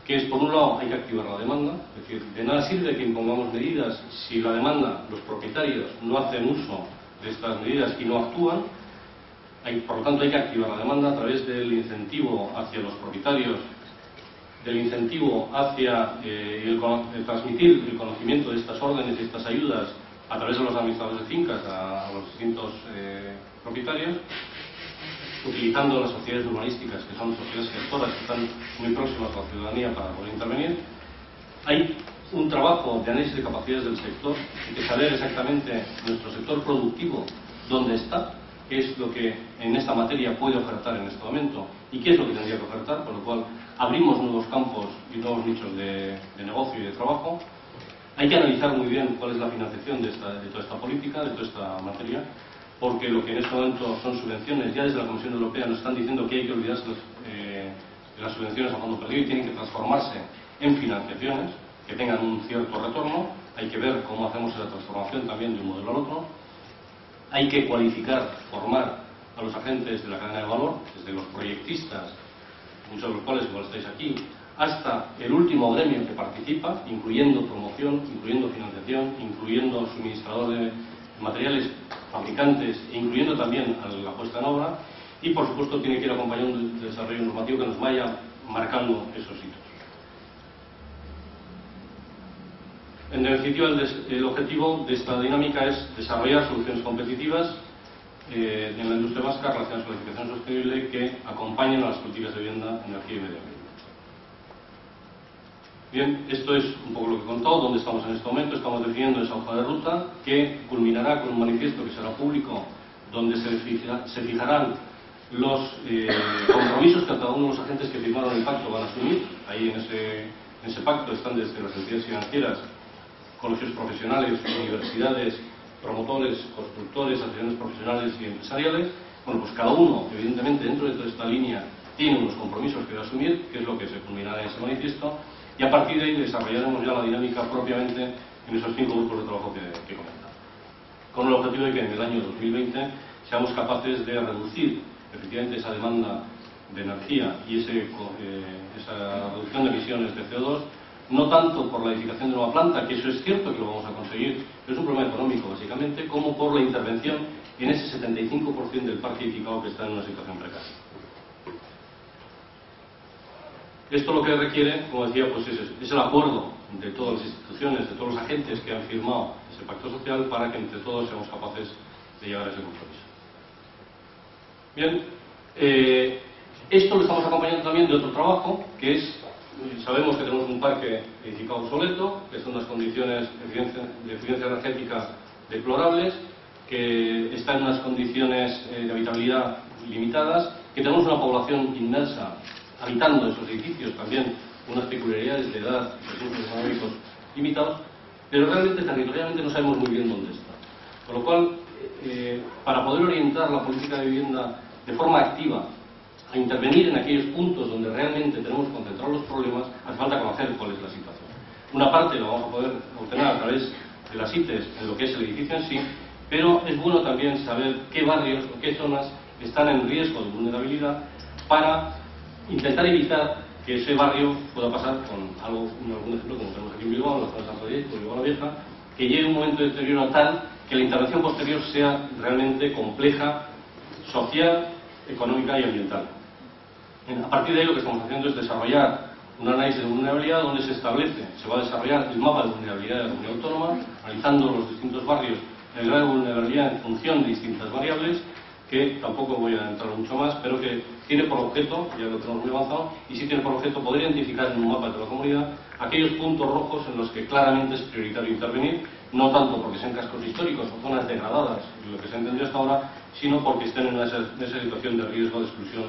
que es, por un lado, hay que activar la demanda, es decir, de nada sirve que impongamos medidas si la demanda, los propietarios, no hacen uso de estas medidas y no actúan. Por lo tanto, hay que activar la demanda a través del incentivo hacia los propietarios, del incentivo hacia el transmitir el conocimiento de estas órdenes y estas ayudas a través de los administradores de fincas a los distintos propietarios, utilizando las sociedades urbanísticas, que son sociedades gestoras que están muy próximas a la ciudadanía para poder intervenir. Hay un trabajo de análisis de capacidades del sector, de saber exactamente nuestro sector productivo dónde está, qué es lo que en esta materia puede ofertar en este momento y qué es lo que tendría que ofertar, por lo cual abrimos nuevos campos y nuevos nichos de negocio y de trabajo. Hay que analizar muy bien cuál es la financiación de toda esta política, de toda esta materia, porque lo que en este momento son subvenciones, ya desde la Comisión Europea nos están diciendo que hay que olvidarse de las subvenciones a fondo perdido y tienen que transformarse en financiaciones que tengan un cierto retorno. Hay que ver cómo hacemos esa transformación también de un modelo al otro. Hay que cualificar, formar a los agentes de la cadena de valor, desde los proyectistas, muchos de los cuales igual estáis aquí, hasta el último gremio que participa, incluyendo promoción, incluyendo financiación, incluyendo suministrador de materiales, fabricantes, e incluyendo también a la puesta en obra, y por supuesto tiene que ir acompañado de un desarrollo normativo que nos vaya marcando esos hitos. En definitiva, el objetivo de esta dinámica es desarrollar soluciones competitivas en la industria vasca relacionadas con la edificación sostenible que acompañen a las políticas de vivienda, energía y medio ambiente. Bien, esto es un poco lo que he contado, dónde estamos en este momento. Estamos definiendo esa hoja de ruta que culminará con un manifiesto que será público, donde se fijarán los compromisos que cada uno de los agentes que firmaron el pacto van a asumir. Ahí en ese pacto están desde las entidades financieras, colegios profesionales, universidades, promotores, constructores, asociaciones profesionales y empresariales. Bueno, pues cada uno, evidentemente, dentro de toda esta línea, tiene unos compromisos que debe asumir, que es lo que se culminará en ese manifiesto, y a partir de ahí desarrollaremos ya la dinámica propiamente en esos 5 grupos de trabajo que he comentado. Con el objetivo de que en el año 2020 seamos capaces de reducir efectivamente esa demanda de energía y esa reducción de emisiones de CO2, no tanto por la edificación de nueva planta, que eso es cierto que lo vamos a conseguir, pero es un problema económico básicamente, como por la intervención en ese 75% del parque edificado que está en una situación precaria. Esto lo que requiere, como decía, pues es el acuerdo de todas las instituciones, de todos los agentes que han firmado ese pacto social para que entre todos seamos capaces de llegar a ese compromiso. Bien, esto lo estamos acompañando también de otro trabajo, que es, sabemos que tenemos un parque edificado obsoleto, que son unas condiciones de eficiencia energética deplorables, que está en unas condiciones de habitabilidad limitadas, que tenemos una población inmersa habitando esos edificios, también unas peculiaridades de edad, recursos económicos limitados, pero realmente territorialmente no sabemos muy bien dónde está. Con lo cual, para poder orientar la política de vivienda de forma activa a intervenir en aquellos puntos donde realmente tenemos concentrados los problemas, hace falta conocer cuál es la situación. Una parte la vamos a poder obtener a través de las ITES en lo que es el edificio en sí, pero es bueno también saber qué barrios o qué zonas están en riesgo de vulnerabilidad para intentar evitar que ese barrio pueda pasar con algún ejemplo como tenemos aquí en Bilbao, en la zona de San Francisco, Bilbao la Vieja, que llegue un momento de deterioro tal que la intervención posterior sea realmente compleja, social, económica y ambiental. A partir de ahí lo que estamos haciendo es desarrollar un análisis de vulnerabilidad donde se va a desarrollar el mapa de vulnerabilidad de la comunidad autónoma, analizando los distintos barrios, el grado de vulnerabilidad en función de distintas variables, que tampoco voy a entrar mucho más, pero que tiene por objeto, ya lo tenemos muy avanzado, y sí tiene por objeto poder identificar en un mapa de toda la comunidad aquellos puntos rojos en los que claramente es prioritario intervenir, no tanto porque sean cascos históricos o zonas degradadas, lo que se ha entendido hasta ahora, sino porque estén en esa situación de riesgo de exclusión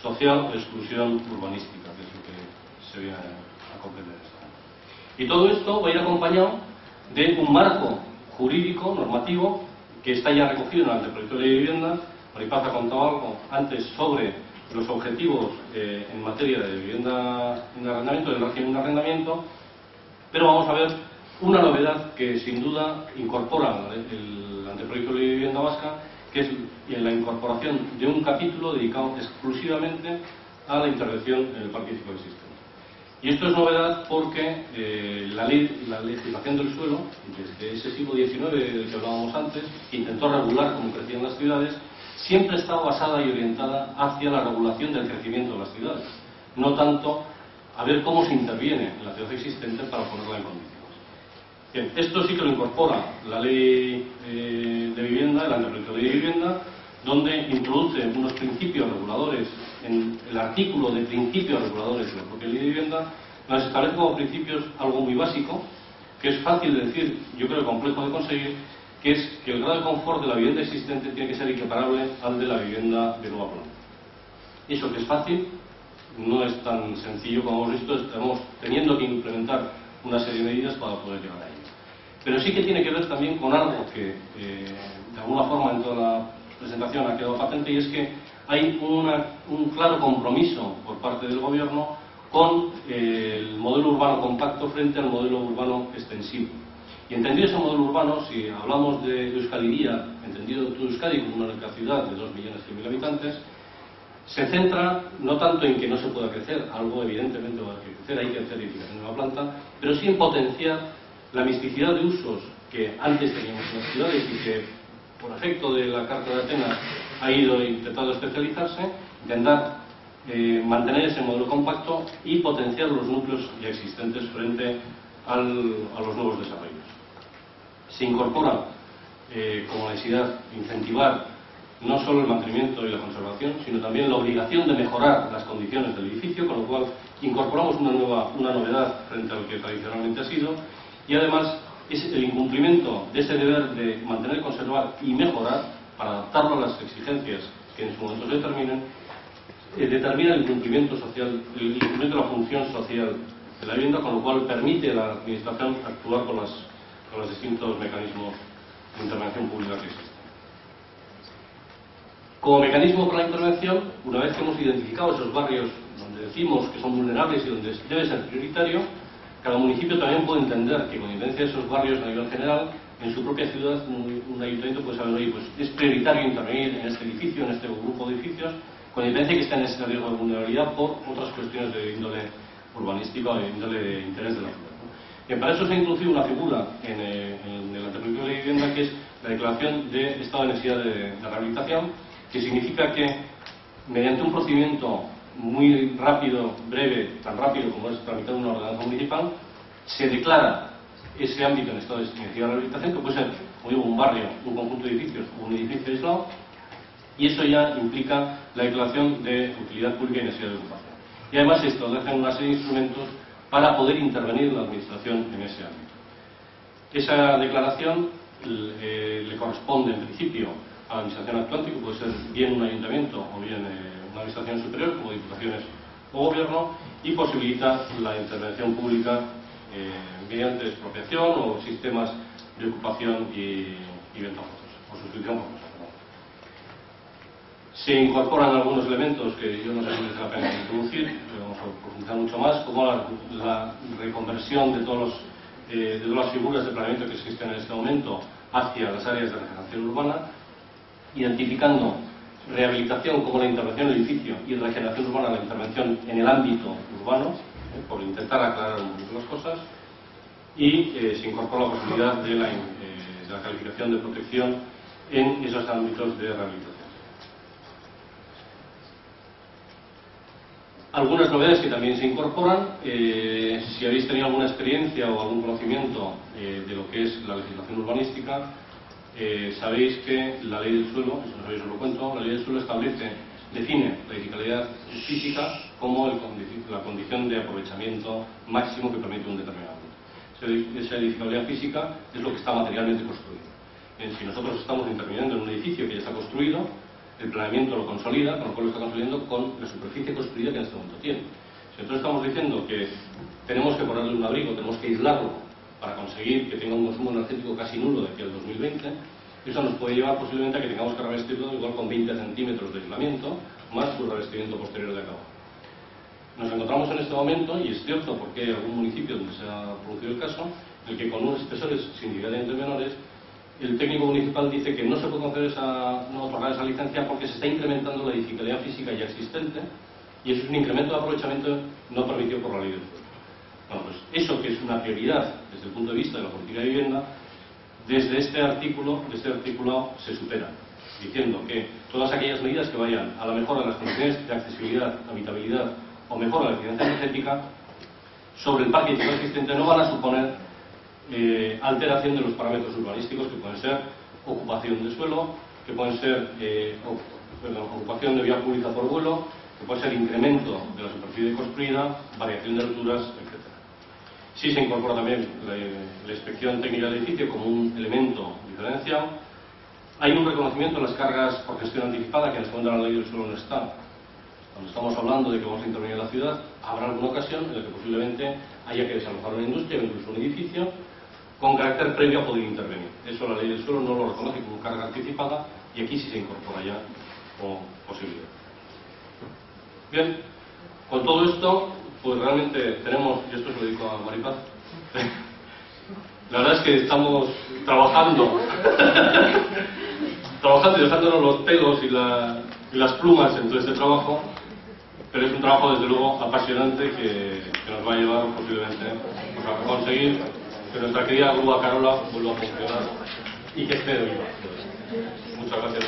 social o exclusión urbanística, que es lo que se viene a comprender esto. Y todo esto va a ir acompañado de un marco jurídico, normativo, que está ya recogido en el anteproyecto de ley de vivienda. Maripaz ha contado algo antes sobre los objetivos en materia de vivienda en arrendamiento, del régimen de arrendamiento, pero vamos a ver una novedad que sin duda incorpora el anteproyecto de ley de vivienda vasca, que es la incorporación de un capítulo dedicado exclusivamente a la intervención en el parque existente. Y esto es novedad porque la legislación del suelo, desde ese siglo XIX del que hablábamos antes, que intentó regular cómo crecían las ciudades, siempre está basada y orientada hacia la regulación del crecimiento de las ciudades, no tanto a ver cómo se interviene en la ciudad existente para ponerla en condiciones. Bien, esto sí que lo incorpora la ley de vivienda, el anteproyecto de ley de vivienda, donde introduce unos principios reguladores en el artículo de principios reguladores de la propia ley de vivienda. Nos establece como principios algo muy básico, que es fácil de decir, yo creo complejo de conseguir, que es que el grado de confort de la vivienda existente tiene que ser equiparable al de la vivienda de nueva planta. Eso que es fácil, no es tan sencillo como hemos visto, estamos teniendo que implementar una serie de medidas para poder llegar a ello. Pero sí que tiene que ver también con algo que de alguna forma en toda la presentación ha quedado patente, y es que hay un claro compromiso por parte del Gobierno con el modelo urbano compacto frente al modelo urbano extensivo. Y entendido ese modelo urbano, si hablamos de Euskal Hiria, entendido todo Euskadi como una única ciudad de 2.100.000 habitantes, se centra no tanto en que no se pueda crecer, algo evidentemente va a crecer, hay que hacer edificación de la planta, pero sí en potenciar la misticidad de usos que antes teníamos en las ciudades y que, por efecto de la Carta de Atenas, ha ido intentando especializarse, intentar mantener ese modelo compacto y potenciar los núcleos ya existentes frente a los nuevos desarrollos. Se incorpora como necesidad incentivar no solo el mantenimiento y la conservación, sino también la obligación de mejorar las condiciones del edificio, con lo cual incorporamos una novedad frente a lo que tradicionalmente ha sido, y además es el incumplimiento de ese deber de mantener, conservar y mejorar para adaptarlo a las exigencias que en su momento se determinen, determina el incumplimiento social, el incumplimiento de la función social de la vivienda, con lo cual permite a la Administración actuar con los distintos mecanismos de intervención pública que existen. Como mecanismo para la intervención, una vez que hemos identificado esos barrios donde decimos que son vulnerables y donde debe ser prioritario, cada municipio también puede entender que con independencia de esos barrios a nivel general, en su propia ciudad, un ayuntamiento puede saber, oye, pues es prioritario intervenir en este edificio, en este grupo de edificios, con independencia que estén en ese riesgo de vulnerabilidad por otras cuestiones de índole urbanística o de índole de interés de la ciudad. Bien, para eso se ha introducido una figura en el anteproyecto de ley de vivienda, que es la declaración de estado de necesidad de rehabilitación, que significa que mediante un procedimiento muy rápido, breve, tan rápido como es tramitar una ordenanza municipal, se declara ese ámbito en estado de necesidad de rehabilitación, que puede ser, como digo, un barrio, un conjunto de edificios o un edificio aislado, y eso ya implica la declaración de utilidad pública y necesidad de ocupación. Y además se establecen una serie de instrumentos para poder intervenir la Administración en ese ámbito. Esa declaración le corresponde en principio a la Administración actuante, que puede ser bien un ayuntamiento o bien una Administración superior, como diputaciones o gobierno, y posibilita la intervención pública mediante expropiación o sistemas de ocupación y venta o sustitución forzosa. Se incorporan algunos elementos que yo no sé si merece la pena introducir, pero vamos a profundizar mucho más, como la reconversión de todas las figuras de planeamiento que existen en este momento hacia las áreas de regeneración urbana, identificando rehabilitación como la intervención en el edificio y regeneración urbana la intervención en el ámbito urbano, por intentar aclarar un poquito las cosas, y se incorpora la posibilidad de la calificación de protección en esos ámbitos de rehabilitación. Algunas novedades que también se incorporan, si habéis tenido alguna experiencia o algún conocimiento de lo que es la legislación urbanística, sabéis que la ley del suelo, eso no sabéis, os lo cuento, la ley del suelo define la edificabilidad física como la condición de aprovechamiento máximo que permite un determinado ámbito. Esa edificabilidad física es lo que está materialmente construido. Si nosotros estamos interviniendo en un edificio que ya está construido, el planeamiento lo consolida, con lo cual lo está consolidando con la superficie construida que en este momento tiene. Si nosotros estamos diciendo que tenemos que ponerle un abrigo, tenemos que aislarlo para conseguir que tenga un consumo energético casi nulo de aquí al 2020, eso nos puede llevar posiblemente a que tengamos que revestirlo igual con 20 centímetros de aislamiento, más su revestimiento posterior de acabado. Nos encontramos en este momento, y es cierto porque hay algún municipio donde se ha producido el caso, en el que con unos espesores significativamente menores, el técnico municipal dice que no se puede conceder no otorgar esa licencia porque se está incrementando la edificabilidad física ya existente, y eso es un incremento de aprovechamiento no permitido por la ley del suelo. Bueno, pues eso que es una prioridad desde el punto de vista de la política de vivienda, desde este articulado se supera, diciendo que todas aquellas medidas que vayan a la mejora de las condiciones de accesibilidad, habitabilidad o mejora de la eficiencia energética sobre el parque edificado existente no van a suponer alteración de los parámetros urbanísticos, que pueden ser ocupación de suelo, que pueden ser ocupación de vía pública por vuelo, que puede ser incremento de la superficie construida, variación de alturas, etc. Sí se incorpora también la inspección técnica del edificio como un elemento diferencial. Hay un reconocimiento de las cargas por gestión anticipada que en este momento la ley del suelo no está. Cuando estamos hablando de que vamos a intervenir en la ciudad, habrá alguna ocasión en la que posiblemente haya que desalojar una industria o incluso un edificio con carácter previo a poder intervenir. Eso la ley del suelo no lo reconoce como carga anticipada y aquí sí se incorpora ya como posibilidad. Bien, con todo esto, pues realmente tenemos, y esto se lo dedico a Maripaz, la verdad es que estamos trabajando y dejándonos los pelos y las plumas en todo este trabajo, pero es un trabajo desde luego apasionante que nos va a llevar posiblemente pues, a conseguir que nuestra querida grúa Carola vuelva a funcionar y que esté viva. Muchas gracias.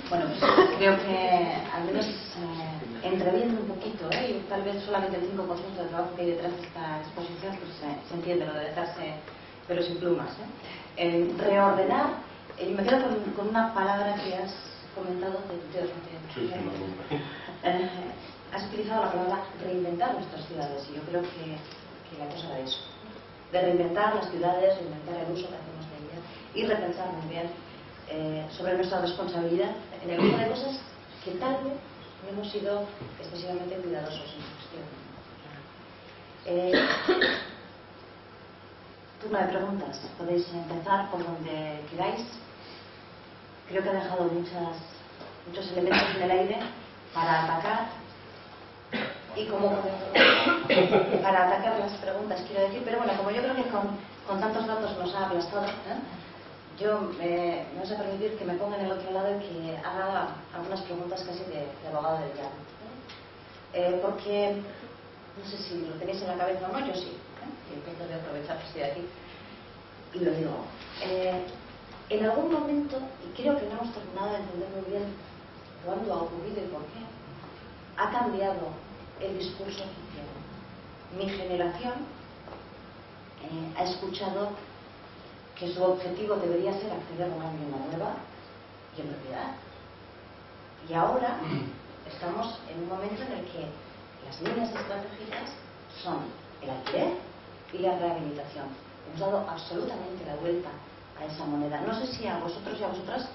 Bueno, pues creo que al menos entreviendo un poquito, y tal vez solamente el 5% del trabajo que hay detrás de esta exposición, pues se entiende lo de dejarse pero sin plumas. Reordenar, y me quedo con una palabra que has comentado has utilizado la palabra reinventar nuestras ciudades, y yo creo que la cosa de eso, de reinventar las ciudades, reinventar el uso que hacemos de ellas y repensar muy bien sobre nuestra responsabilidad en el uso de cosas que tal vez no hemos sido excesivamente cuidadosos en su gestión. Turno de preguntas. Podéis empezar por donde queráis. Creo que he dejado muchos elementos en el aire para atacar y para atacar las preguntas, quiero decir, pero bueno, como yo creo que con tantos datos nos ha aplastado, yo me vas a permitir que me ponga en el otro lado y que haga algunas preguntas casi de abogado del diablo. Porque, no sé si lo tenéis en la cabeza o no, yo sí. Y entonces voy a aprovechar que estoy aquí y lo digo. En algún momento, y creo que no hemos terminado de entender muy bien cuándo ha ocurrido y por qué, ha cambiado el discurso oficial. Mi generación ha escuchado que su objetivo debería ser acceder a una vivienda nueva y en propiedad. Y ahora estamos en un momento en el que las líneas estratégicas son el alquiler y la rehabilitación. Hemos dado absolutamente la vuelta a esa moneda. No sé si a vosotros y a vosotras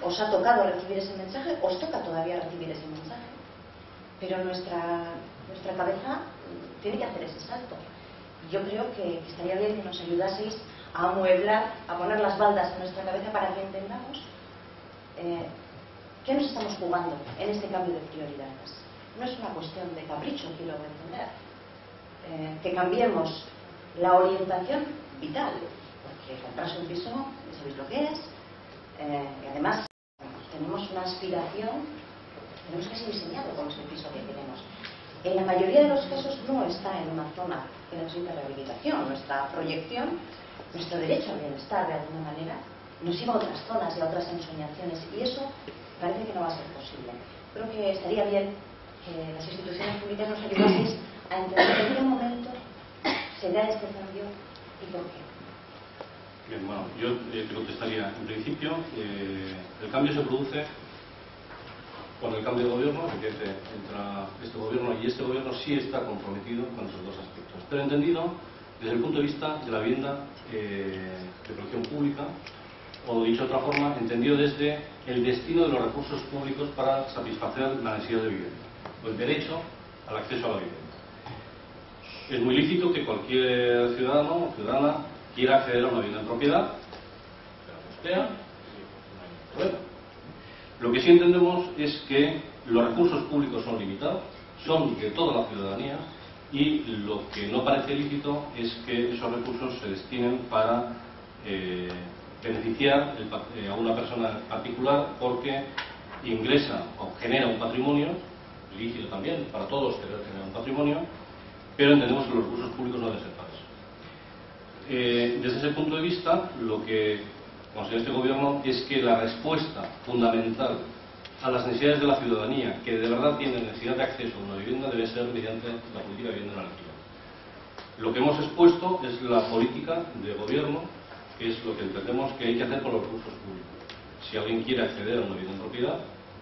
os ha tocado recibir ese mensaje, os toca todavía recibir ese mensaje, pero nuestra cabeza tiene que hacer ese salto. Yo creo que estaría bien que nos ayudaseis a amueblar, a poner las baldas en nuestra cabeza para que entendamos qué nos estamos jugando en este cambio de prioridades. No es una cuestión de capricho, quiero entender. Que cambiemos la orientación vital, porque comprarse un piso, ya sabéis lo que es, y además tenemos una aspiración, tenemos que ser diseñado con ese piso que queremos. En la mayoría de los casos no está en una zona que necesita rehabilitación. Nuestra proyección, nuestro derecho al bienestar de alguna manera, nos lleva a otras zonas y a otras ensoñaciones, y eso parece que no va a ser posible. Creo que estaría bien que las instituciones públicas nos ayudaseis a entender en qué momento se da este cambio y por qué. Bien, bueno, yo te contestaría. En principio, el cambio se produce Con el cambio de gobierno, efectivamente, entra este gobierno y este gobierno sí está comprometido con esos dos aspectos. Pero entendido desde el punto de vista de la vivienda de protección pública, o dicho de otra forma, entendido desde el destino de los recursos públicos para satisfacer la necesidad de vivienda, o el derecho al acceso a la vivienda. Es muy lícito que cualquier ciudadano o ciudadana quiera acceder a una vivienda en propiedad, pero no hay problema. Lo que sí entendemos es que los recursos públicos son limitados, son de toda la ciudadanía, y lo que no parece lícito es que esos recursos se destinen para beneficiar a una persona particular porque ingresa o genera un patrimonio, lícito también para todos querer generar un patrimonio, pero entendemos que los recursos públicos no deben ser para eso. Desde ese punto de vista, lo que considera este gobierno es que la respuesta fundamental a las necesidades de la ciudadanía, que de verdad tiene necesidad de acceso a una vivienda, debe ser mediante la política de vivienda en alquiler. Lo que hemos expuesto es la política de gobierno, que es lo que entendemos que hay que hacer con los recursos públicos. Si alguien quiere acceder a una vivienda en propiedad,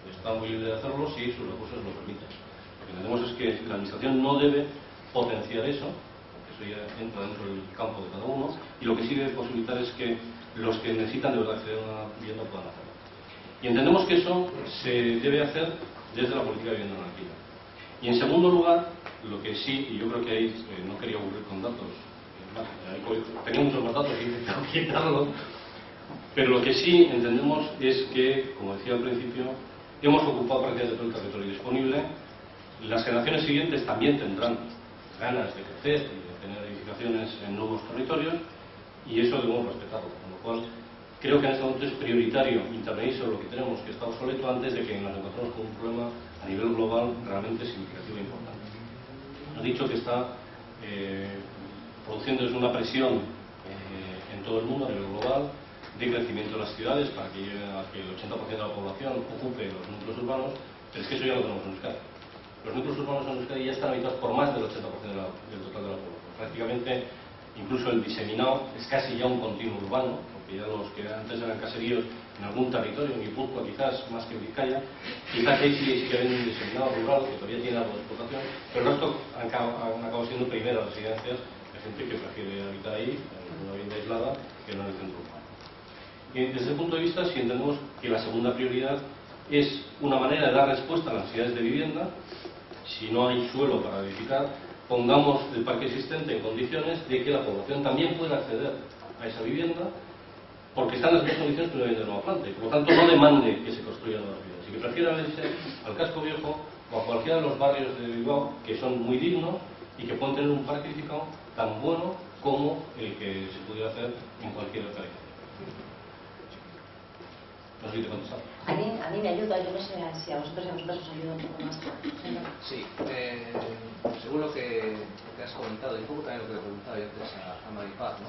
está muy libre de hacerlo si sus recursos lo permiten. Lo que entendemos es que la administración no debe potenciar eso, porque eso ya entra dentro del campo de cada uno, y lo que sí debe posibilitar es que los que necesitan de verdad acceder a una vivienda puedan hacerlo. Y entendemos que eso se debe hacer desde la política de vivienda en alquiler. Y en segundo lugar, lo que sí, y yo creo que ahí no quería aburrir con datos, tenía muchos más datos y he intentado quitarlo, pero lo que sí entendemos es que, como decía al principio, hemos ocupado prácticamente todo el territorio disponible. Las generaciones siguientes también tendrán ganas de crecer y de tener edificaciones en nuevos territorios, y eso debemos respetarlo, con lo cual creo que en este momento es prioritario intervenir sobre lo que tenemos, que está obsoleto, antes de que nos encontremos con un problema a nivel global realmente significativo e importante. Ha dicho que está produciéndose una presión en todo el mundo a nivel global de crecimiento de las ciudades para que llegue a que el 80% de la población ocupe los núcleos urbanos, pero es que eso ya lo tenemos en Euskadi. Los núcleos urbanos en Euskadi ya están habitados por más del 80% del total de la población. Prácticamente, incluso el diseminado es casi ya un continuo urbano, porque ya los que antes eran caseríos en algún territorio, en Guipúzcoa quizás, más que en Vizcaya, quizás ahí sí que ven un diseminado rural que todavía tiene algo de explotación, pero el resto han acabado siendo primeras residencias de gente que prefiere habitar ahí, en una vivienda aislada, que no en el centro urbano. Y desde ese punto de vista, si entendemos que la segunda prioridad es una manera de dar respuesta a las necesidades de vivienda, si no hay suelo para edificar, pongamos el parque existente en condiciones de que la población también pueda acceder a esa vivienda, porque están en las mismas condiciones que una vivienda de nueva planta, y por lo tanto no demande que se construyan nuevas viviendas, y que prefiera irse al casco viejo o a cualquiera de los barrios de Bilbao que son muy dignos y que pueden tener un parque edificado tan bueno como el que se pudiera hacer en cualquier otra área. No sé si te he contestado. A mí me ayuda, yo no sé si a vosotros os ayuda un poco más. Sí, según lo que has comentado, y un poco también lo que le preguntaba yo antes a Maripaz, ¿no?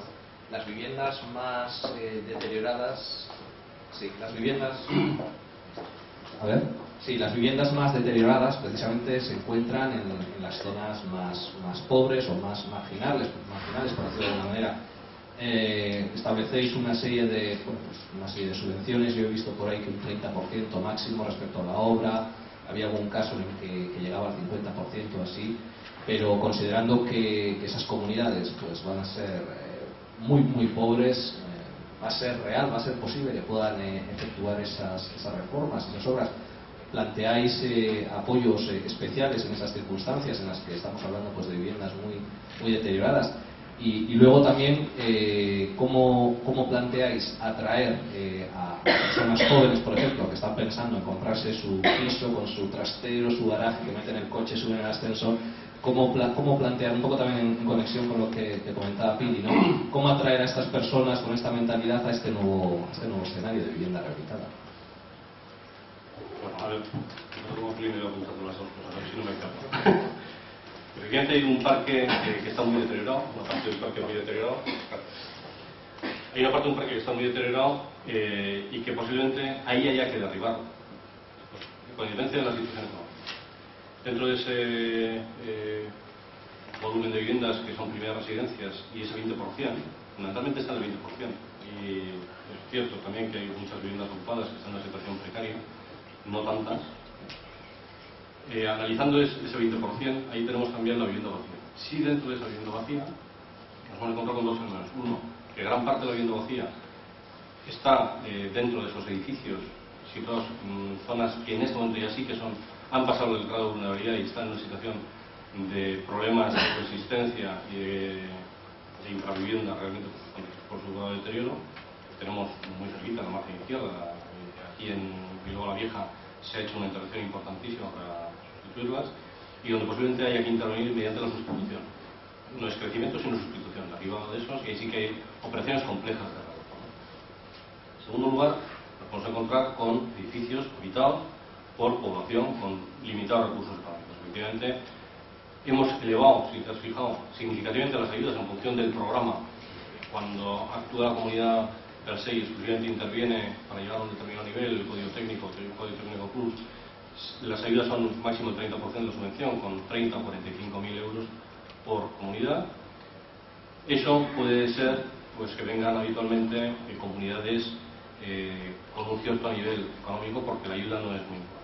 Las viviendas más deterioradas, sí, las viviendas más deterioradas precisamente se encuentran en las zonas más pobres o más marginales, por decirlo de alguna manera. Establecéis una serie de subvenciones. Yo he visto por ahí que un 30% máximo respecto a la obra, había algún caso en el que llegaba al 50% así, pero considerando que esas comunidades pues van a ser muy pobres, va a ser real, va a ser posible que puedan efectuar esas reformas, esas obras. ¿Planteáis apoyos especiales en esas circunstancias en las que estamos hablando pues de viviendas muy deterioradas? Y luego también, ¿cómo planteáis atraer a personas jóvenes, por ejemplo, que están pensando en comprarse su piso con su trastero, su garaje, que meten el coche, suben el ascensor? ¿Cómo plantear, un poco también en conexión con lo que te comentaba Pili, ¿no? ¿Cómo atraer a estas personas con esta mentalidad a este nuevo escenario de vivienda rehabilitada? Bueno, a ver, como Pili me voy apuntando las dos cosas, a ver si no me escapo. Efectivamente hay un parque que está muy deteriorado, una parte del parque muy deteriorado. Hay una parte de un parque que está muy deteriorado y que posiblemente ahí haya que derribarlo, con independencia de la situación económica. Dentro de ese volumen de viviendas que son primeras residencias y ese 20%, fundamentalmente está el 20%. Y es cierto también que hay muchas viviendas ocupadas que están en una situación precaria, no tantas. Analizando ese 20%, ahí tenemos también la vivienda vacía. Si dentro de esa vivienda vacía nos vamos a encontrar con dos fenómenos. Uno, que gran parte de la vivienda vacía está dentro de esos edificios situados en zonas que en este momento ya sí que han pasado el grado de vulnerabilidad y están en una situación de problemas de persistencia y de infravivienda realmente por su grado de deterioro. Tenemos muy cerquita, en la margen izquierda, aquí en Bilbao la Vieja se ha hecho una intervención importantísima para sustituirlas y donde posiblemente haya que intervenir mediante la sustitución. No es crecimiento sino sustitución, derivado de esos, y ahí sí que hay operaciones complejas de reforma. En segundo lugar, nos podemos encontrar con edificios habitados por población con limitados recursos económicos. Efectivamente, hemos elevado, si te has fijado, significativamente las ayudas en función del programa. Cuando actúa la comunidad per se y exclusivamente interviene para llegar a un determinado nivel, el código técnico plus, las ayudas son máximo el 30% de la subvención, con 30 o 45.000 euros por comunidad. Eso puede ser pues que vengan habitualmente de comunidades con un cierto nivel económico, porque la ayuda no es muy importante.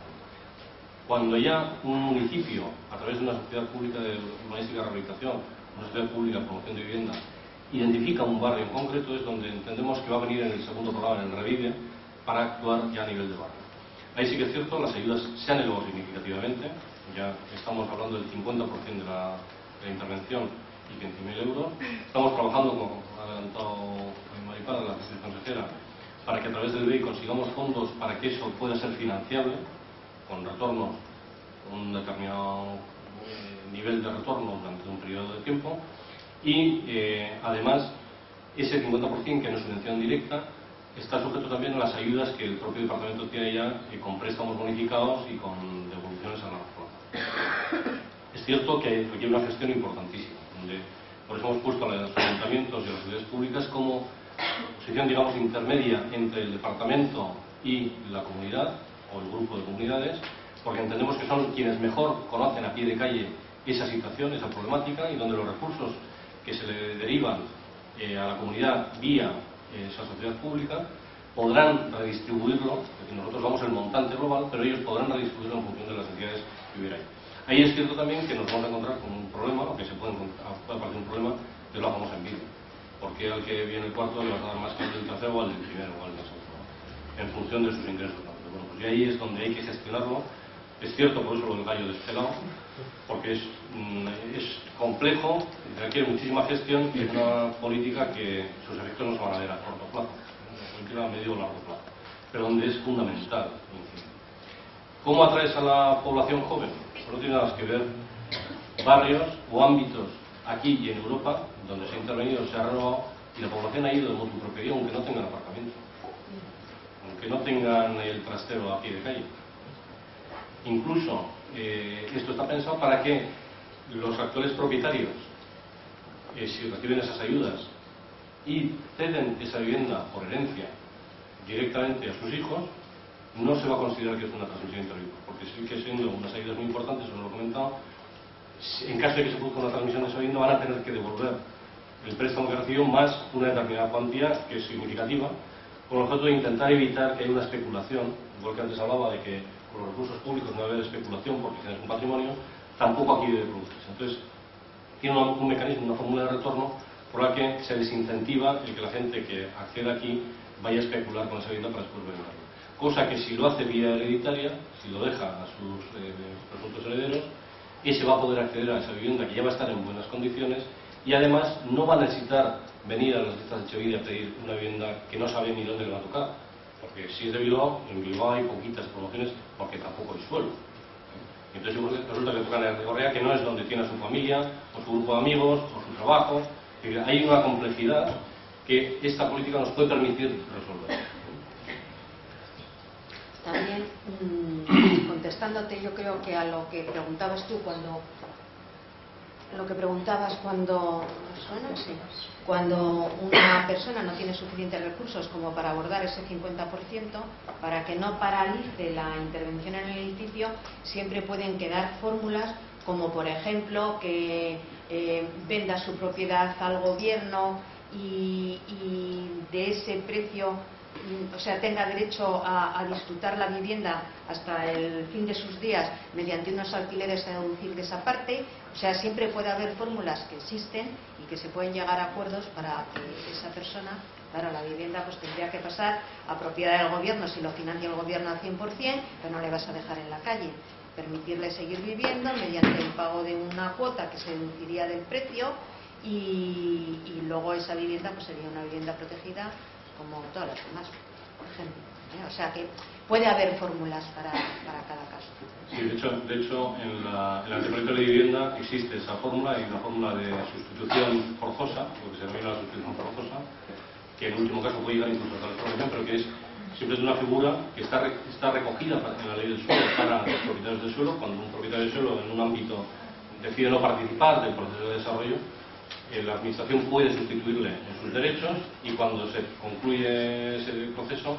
Cuando ya un municipio, a través de una sociedad pública de urbanística de rehabilitación, una sociedad pública de promoción de vivienda, identifica un barrio en concreto, es donde entendemos que va a venir en el segundo programa, en el Revive, para actuar ya a nivel de barrio. Ahí sí que es cierto, las ayudas se han elevado significativamente, ya estamos hablando del 50% de la intervención y 15.000 euros. Estamos trabajando, como ha adelantado Maripaz, la viceconsejera, para que a través del BEI consigamos fondos para que eso pueda ser financiable, con retornos, un determinado nivel de retorno durante un periodo de tiempo, y además ese 50% que no es subvención directa está sujeto también a las ayudas que el propio departamento tiene ya con préstamos bonificados y con devoluciones a largo plazo. Es cierto que requiere una gestión importantísima, donde por eso hemos puesto a los ayuntamientos y a las sociedades públicas como posición, digamos, intermedia entre el departamento y la comunidad o el grupo de comunidades, porque entendemos que son quienes mejor conocen a pie de calle esa situación, esa problemática, y donde los recursos que se le derivan a la comunidad vía esa sociedad pública podrán redistribuirlo, es decir, nosotros damos el montante global, pero ellos podrán redistribuirlo en función de las necesidades que hubiera ahí. Ahí es cierto también que nos vamos a encontrar con un problema, o que se puede aparecer un problema, de la famosa envidia. Porque al que viene el cuarto le vas a dar más que al del tercero o al del primero o al del segundo, en función de sus ingresos. Bueno, pues ahí es donde hay que gestionarlo. Es cierto, por eso lo del gallo destelado, porque es complejo, requiere muchísima gestión y es una política que sus efectos no se van a ver a corto plazo, a medio o largo plazo, pero donde es fundamental. ¿Cómo atraes a la población joven? No tiene nada que ver barrios o ámbitos aquí y en Europa donde se ha intervenido, se ha renovado y la población ha ido de motu propio, aunque no tengan aparcamiento, aunque no tengan el trastero a pie de calle. Incluso esto está pensado para que los actuales propietarios, si reciben esas ayudas y ceden esa vivienda por herencia directamente a sus hijos, no se va a considerar que es una transmisión interviva, porque sigue siendo unas ayudas muy importantes, os lo he comentado. En caso de que se produzca una transmisión de esa vivienda, van a tener que devolver el préstamo que recibió más una determinada cuantía, que es significativa, con el objeto de intentar evitar que haya una especulación, igual que antes hablaba de que con los recursos públicos no debe haber especulación porque tienes un patrimonio, tampoco aquí debe producirse. Entonces, tiene un mecanismo, una fórmula de retorno por la que se desincentiva el que la gente que acceda aquí vaya a especular con esa vivienda para después venderla. Cosa que si lo hace vía hereditaria, si lo deja a sus presuntos herederos, ese va a poder acceder a esa vivienda que ya va a estar en buenas condiciones y además no va a necesitar venir a las listas de Etxebide a pedir una vivienda que no sabe ni dónde le va a tocar. Porque si es de Bilbao, en Bilbao hay poquitas promociones porque tampoco hay suelo. Entonces resulta que toca en el Correa, que no es donde tiene a su familia, o su grupo de amigos, o su trabajo. Hay una complejidad que esta política nos puede permitir resolver. También, contestándote, yo creo que a lo que preguntabas tú cuando una persona no tiene suficientes recursos como para abordar ese 50%, para que no paralice la intervención en el edificio, siempre pueden quedar fórmulas como, por ejemplo, que venda su propiedad al gobierno y de ese precio o sea, tenga derecho a disfrutar la vivienda hasta el fin de sus días mediante unos alquileres a deducir de esa parte. O sea, siempre puede haber fórmulas que existen y que se pueden llegar a acuerdos para que esa persona, claro, la vivienda pues tendría que pasar a propiedad del gobierno si lo financia el gobierno al 100%, pero no le vas a dejar en la calle. Permitirle seguir viviendo mediante el pago de una cuota que se deduciría del precio y luego esa vivienda pues sería una vivienda protegida como todas las demás, por ejemplo. O sea que puede haber fórmulas para cada caso. Sí, de hecho en el anteproyecto de vivienda existe esa fórmula, hay una fórmula de sustitución forzosa, lo que se denomina la sustitución forzosa, que en último caso puede llegar incluso a la expropiación, pero que es siempre una figura que está recogida en la ley del suelo para los propietarios del suelo. Cuando un propietario del suelo en un ámbito decide no participar del proceso de desarrollo, la administración puede sustituirle en sus derechos y cuando se concluye ese proceso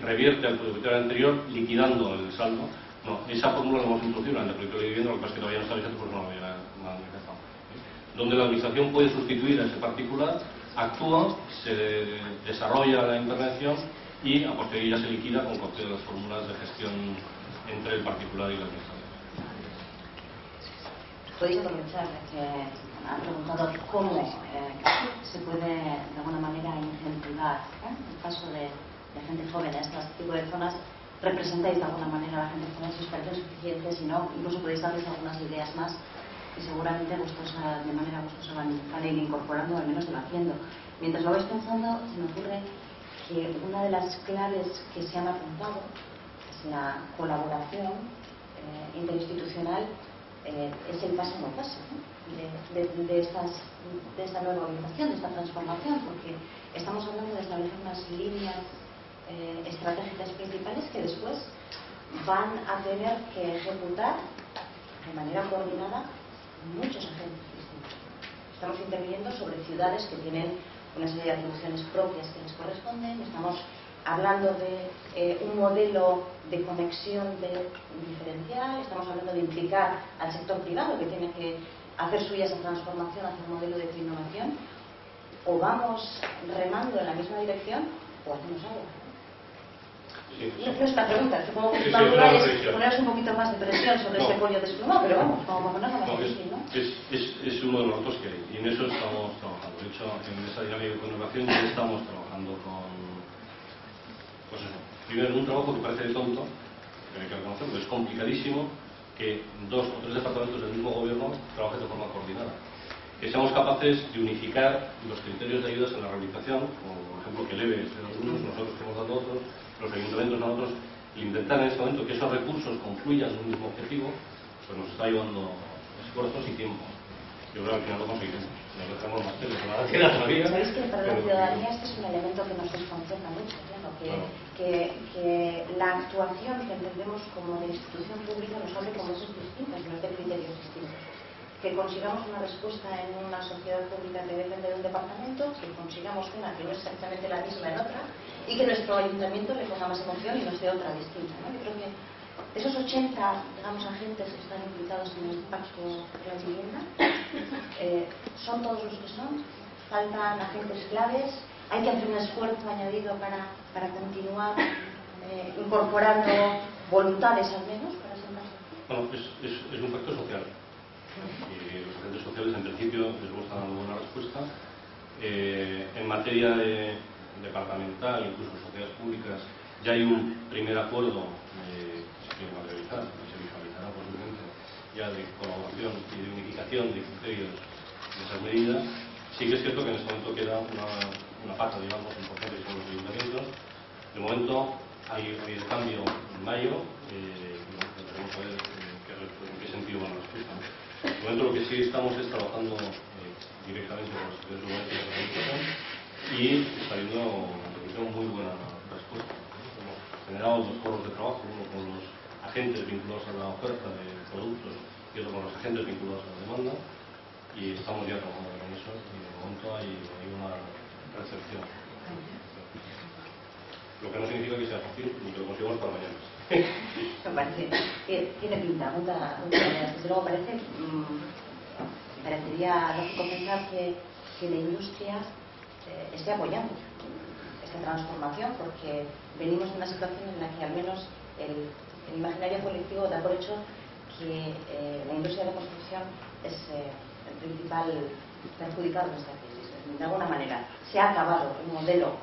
revierte al propietario anterior liquidando el saldo. No, esa fórmula la hemos introducido en el proyecto de vivienda, lo que pasa es que todavía no está vigente porque no lo había manifestado. Donde la administración puede sustituir a ese particular, actúa, se desarrolla la intervención y a posteriori ya se liquida con cualquiera de las fórmulas de gestión entre el particular y la administración. Podéis aprovechar que han preguntado cómo se puede de alguna manera incentivar, en el caso de gente joven en este tipo de zonas. Representáis de alguna manera a la gente joven, si os parece suficiente, si no, incluso podéis darles algunas ideas más que seguramente de manera gustosa van a ir incorporando, al menos lo haciendo. Mientras lo vais pensando, se me ocurre que una de las claves que se han apuntado es la colaboración interinstitucional, es el paso a paso, ¿no? de esta nueva orientación, de esta transformación, porque estamos hablando de establecer unas líneas estratégicas principales que después van a tener que ejecutar de manera coordinada muchos agentes distintos. Estamos interviniendo sobre ciudades que tienen una serie de atribuciones propias que les corresponden, estamos hablando de un modelo de conexión diferencial, estamos hablando de implicar al sector privado que tiene que hacer suya esa transformación hacia un modelo de innovación. O vamos remando en la misma dirección o hacemos algo. Sí. No es una pregunta, supongo que Sí, para duda es reflexión. poneros un poquito más de presión sobre ese pollo desplumado, pero vamos, como ponerlo más difícil, ¿no? Es uno de los retos que hay y en eso estamos trabajando. De hecho, en esa dinámica de innovación ya estamos trabajando con, pues eso, primero un trabajo que parece tonto, que hay que reconocerlo, es complicadísimo que 2 o 3 departamentos del mismo gobierno trabajen de forma coordinada. Que seamos capaces de unificar los criterios de ayudas en la rehabilitación, como por ejemplo que el EVE esté dando unos, nosotros que hemos dado otros, los ayuntamientos a otros, e intentar en este momento que esos recursos confluyan en un mismo objetivo, pues nos está llevando esfuerzos y tiempo. Yo creo que al final lo conseguiremos. Nos dejamos más temas, nada queda todavía. Sabéis que para la ciudadanía este es un elemento que nos desconcierta mucho, claro, que la actuación que entendemos como de institución pública nos hable con voces distintas, nos dé criterios distintos. Que consigamos una respuesta en una sociedad pública que depende de un departamento, que consigamos una que no es exactamente la misma en otra, y que nuestro ayuntamiento le ponga más emoción y nos dé otra distinta, ¿no? Yo creo que esos 80, digamos, agentes que están implicados en el pacto de la vivienda, son todos los que son, faltan agentes claves, hay que hacer un esfuerzo añadido para continuar incorporando voluntades al menos para sentarse. Bueno, es un factor social. Y los agentes sociales en principio les gusta dando buena respuesta. En materia departamental, incluso sociedades públicas, ya hay un primer acuerdo que se quiere materializar, que se visualizará posiblemente, ya de colaboración y de unificación de criterios de esas medidas. Sí que es cierto que en este momento queda una pata, digamos, importante con los ayuntamientos. De momento hay el cambio en mayo, tenemos que ver en qué sentido va la respuesta. De momento lo que sí estamos es trabajando directamente con los sectores urbanos de la administración y está habiendo muy buena respuesta. Hemos generado 2 foros de trabajo, uno con los agentes vinculados a la oferta de productos y otro con los agentes vinculados a la demanda, y estamos ya trabajando en eso y de momento hay una recepción. Lo que no significa que sea fácil ni que lo consigamos para mañana. Me parece, tiene pinta, desde luego parecería lógico pensar que la industria esté apoyando esta transformación, porque venimos de una situación en la que al menos el imaginario colectivo da por hecho que la industria de la construcción es el principal perjudicado de esta crisis. De alguna manera se ha acabado el modelo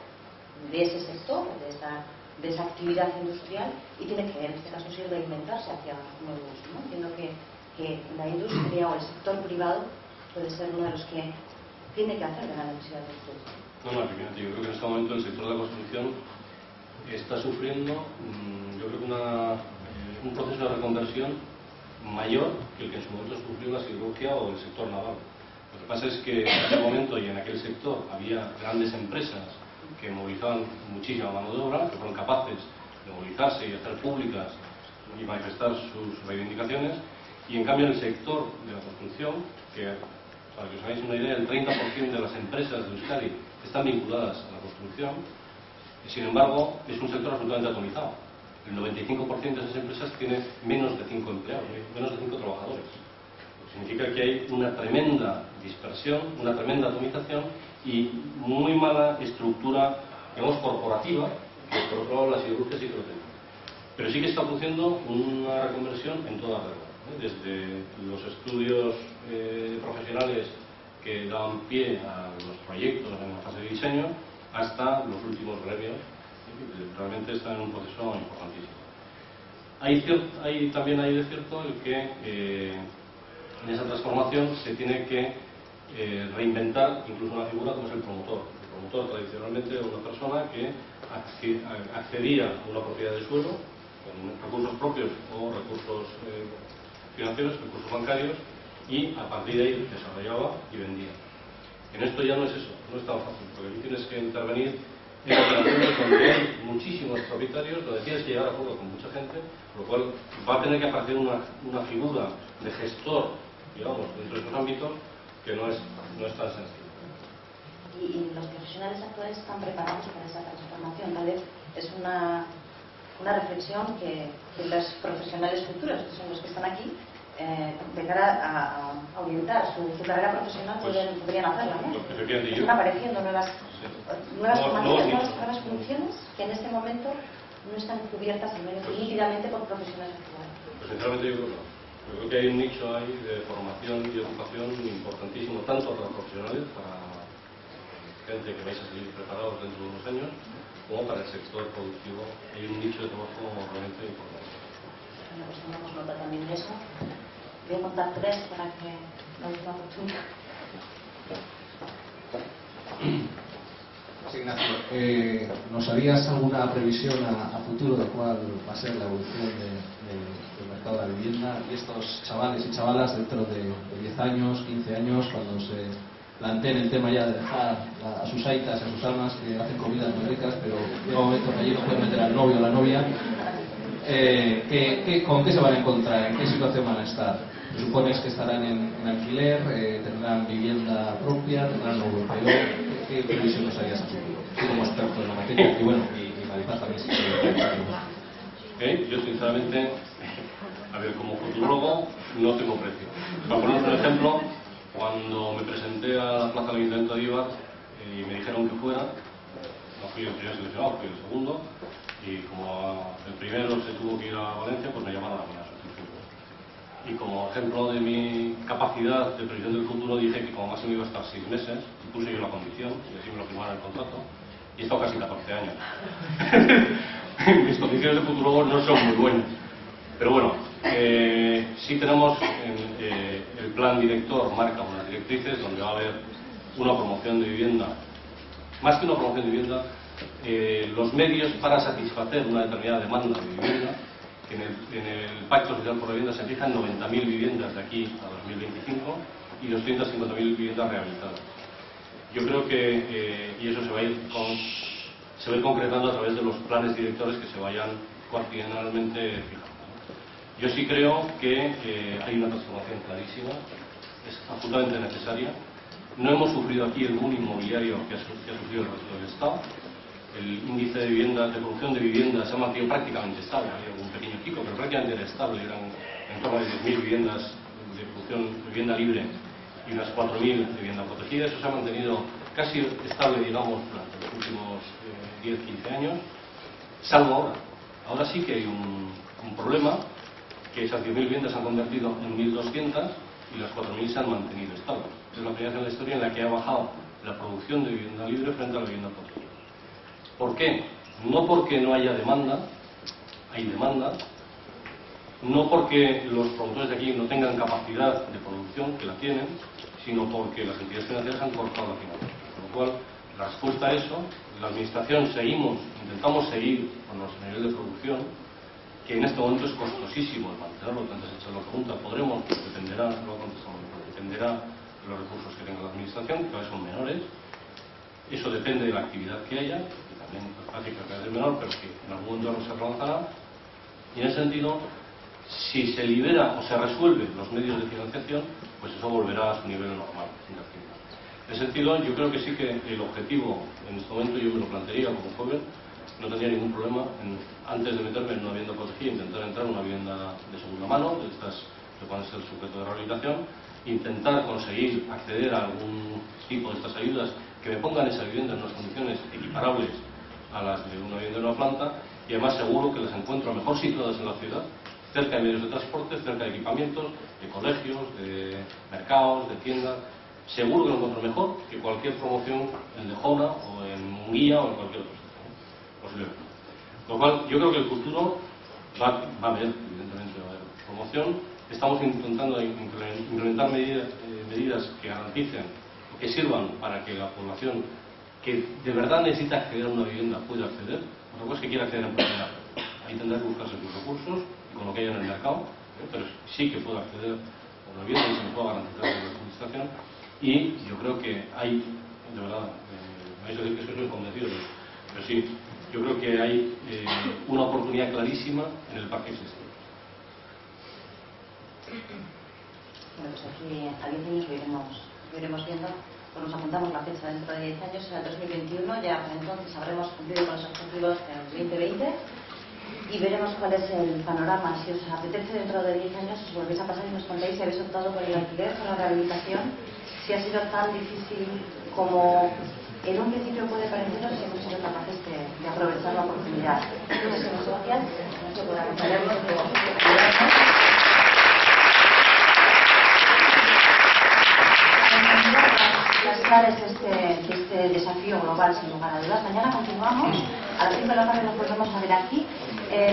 de ese sector, de esa actividad industrial, y tiene que, en este caso, reinventarse hacia nuevos usos, ¿no? Entiendo que la industria o el sector privado puede ser uno de los que tiene que hacer de la necesidad de producción. No, efectivamente, yo creo que en este momento el sector de la construcción está sufriendo, yo creo que un proceso de reconversión mayor que el que en su momento sufrió la siderurgia o el sector naval. Lo que pasa es que en ese momento y en aquel sector había grandes empresas que movilizaban muchísima mano de obra, que fueron capaces de movilizarse y hacer públicas y manifestar sus reivindicaciones, y en cambio en el sector de la construcción, que para que os hagáis una idea, el 30% de las empresas de Euskadi están vinculadas a la construcción, y sin embargo es un sector absolutamente atomizado. El 95% de esas empresas tiene menos de 5 empleados, menos de 5 trabajadores. Lo que significa que hay una tremenda dispersión, una tremenda atomización y muy mala estructura, digamos, corporativa, que por otro lado la siderurgia sí que lo tiene. Pero sí que está produciendo una reconversión en toda regla, desde los estudios profesionales que daban pie a los proyectos en la fase de diseño hasta los últimos gremios. Realmente está en un proceso importantísimo. También hay de cierto el que en esa transformación se tiene que reinventar incluso una figura como es el promotor. El promotor tradicionalmente era una persona que accedía a una propiedad de suelo con recursos propios o recursos financieros, recursos bancarios, y a partir de ahí desarrollaba y vendía. En esto ya no es eso, no es tan fácil, porque aquí tienes que intervenir en operaciones donde hay muchísimos propietarios, donde tienes que llegar a acuerdo con mucha gente, por lo cual va a tener que aparecer una figura de gestor, digamos, dentro de estos ámbitos, que no es tan sencillo. Y los profesionales actuales están preparados para esa transformación. Tal vez es una reflexión que los profesionales futuros, que son los que están aquí, de cara a orientar su carrera profesional, podrían hacerla, ¿no? Están apareciendo nuevas formaciones, nuevas funciones que en este momento no están cubiertas, al menos nítidamente, por profesionales actuales. Pues sinceramente yo creo que no. Yo creo que hay un nicho ahí de formación y de ocupación importantísimo, tanto para profesionales, para gente que vais a seguir preparados dentro de unos años, como para el sector productivo. Hay un nicho de trabajo realmente importante. Bueno, pues tomamos nota también de eso. Voy a contar 3 para que la última oportunidad. Sí, Ignacio, ¿nos harías alguna previsión a futuro de cuál va a ser la evolución del mercado de la vivienda y estos chavales y chavalas dentro de 10 años, 15 años, cuando se planteen el tema ya de dejar a sus aitas, a sus almas, que hacen comidas muy ricas, pero llega un momento que allí no pueden meter al novio o la novia? ¿Con qué se van a encontrar? ¿En qué situación van a estar? ¿Supones que estarán en alquiler? ¿Tendrán vivienda propia? ¿Tendrán nuevo empleo? ¿Qué previsión nos harías a futuro? Tú como experto en la materia, y bueno, y Maripaz también si quiere. Yo sinceramente, a ver, como futurólogo no tengo precio. Para poner un ejemplo, cuando me presenté a la plaza del Ayuntamiento de Eibar y me dijeron que fuera, no fui el primer seleccionado, fui el segundo, y como el primero se tuvo que ir a Valencia, pues me llamaron a mí a sustituirlo. Y como ejemplo de mi capacidad de previsión del futuro, dije que como máximo iba a estar 6 meses, y puse yo la condición, y así me lo firmaron el contrato, y he estado casi 14 años. Mis condiciones de futuro no son muy buenas. Pero bueno, sí tenemos el plan director, marca unas directrices donde va a haber una promoción de vivienda. Más que una promoción de vivienda, los medios para satisfacer una determinada demanda de vivienda. En el Pacto Social por la Vivienda se fijan 90.000 viviendas de aquí a 2025 y 250.000 viviendas rehabilitadas. Yo creo que, y eso se va a ir concretando a través de los planes directores que se vayan cuatrienalmente fijando. Yo sí creo que hay una transformación clarísima, es absolutamente necesaria. No hemos sufrido aquí el boom inmobiliario que ha sufrido el resto del Estado. El índice de vivienda, de producción de vivienda se ha mantenido prácticamente estable, hay algún pequeño pico, pero prácticamente era estable, eran en torno a 10.000 viviendas de producción de vivienda libre y unas 4.000 de vivienda protegida. Eso se ha mantenido casi estable, digamos, durante los últimos 10, 15 años, salvo ahora. Ahora sí que hay un problema, que esas 10.000 viviendas se han convertido en 1.200 y las 4.000 se han mantenido estables. Es la primera vez en la historia en la que ha bajado la producción de vivienda libre frente a la vivienda protegida. ¿Por qué? No porque no haya demanda, hay demanda, no porque los promotores de aquí no tengan capacidad de producción, que la tienen, sino porque las entidades financieras han cortado la financiación. Con lo cual, la respuesta a eso, la administración intentamos seguir con nuestro nivel de producción, que en este momento es costosísimo el mantenerlo. Antes de echar la pregunta, podremos, dependerá, lo contestamos, dependerá de los recursos que tenga la administración, que a veces son menores. Eso depende de la actividad que haya, que también es fácil que sea menor, pero que en algún momento no se avanzará. Y en ese sentido, si se libera o se resuelven los medios de financiación, pues eso volverá a su nivel normal de actividad. En ese sentido, yo creo que sí que el objetivo, en este momento yo me lo plantearía como joven, no tendría ningún problema antes de meterme en una vivienda protegida, intentar entrar en una vivienda de segunda mano, de estas que pueden ser sujeto de rehabilitación, intentar conseguir acceder a algún tipo de estas ayudas que me pongan esa vivienda en unas condiciones equiparables a las de una vivienda de una planta, y además seguro que las encuentro mejor situadas en la ciudad, cerca de medios de transporte, cerca de equipamientos, de colegios, de mercados, de tiendas. Seguro que lo encuentro mejor que cualquier promoción en Lejona o en Munguía o en cualquier otro sitio, posiblemente. Lo cual, yo creo que el futuro va a haber, evidentemente, va a haber promoción. Estamos intentando implementar medidas que garanticen, que sirvan para que la población que de verdad necesita acceder a una vivienda pueda acceder. Otra cosa es que quiera acceder en propiedad. Ahí tendrá que buscarse sus recursos y con lo que haya en el mercado, pero sí que pueda acceder a una vivienda y se le pueda garantizar la administración. Y yo creo que hay, de verdad, me vais a decir que soy convencido, pero sí, yo creo que hay una oportunidad clarísima en el parque existente. Bueno, pues aquí a 10 años lo iremos viendo. Pues nos apuntamos la fecha dentro de 10 años, será el 2021, ya por entonces habremos cumplido con los objetivos del 2020 y veremos cuál es el panorama. Si os apetece dentro de 10 años, os volvéis a pasar y nos contáis si habéis optado por el alquiler, por la rehabilitación, si ha sido tan difícil como en un principio puede pareceros, si hemos sido capaces de aprovechar la oportunidad. Muchas gracias por acompañarnos. Las claves de este desafío global, sin lugar a dudas. Mañana continuamos, a las 5 de la tarde nos volvemos a ver aquí.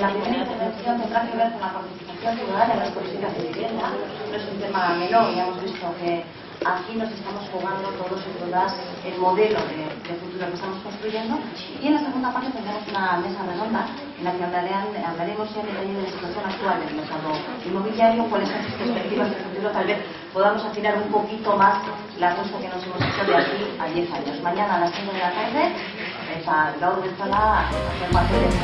La primera intervención tendrá que ver con la participación ciudadana en las políticas de vivienda. No es un tema menor, ya hemos visto que aquí nos estamos jugando todos y todas el modelo de futuro que estamos construyendo. Y en la segunda parte tendremos una mesa redonda en la que hablaremos ya en detalle de la situación actual del mercado inmobiliario, cuáles son sus perspectivas de futuro. Tal vez podamos afinar un poquito más la apuesta que nos hemos hecho de aquí a 10 años. Mañana a las 5 de la tarde, Gaur Bezala, hacer parte de esta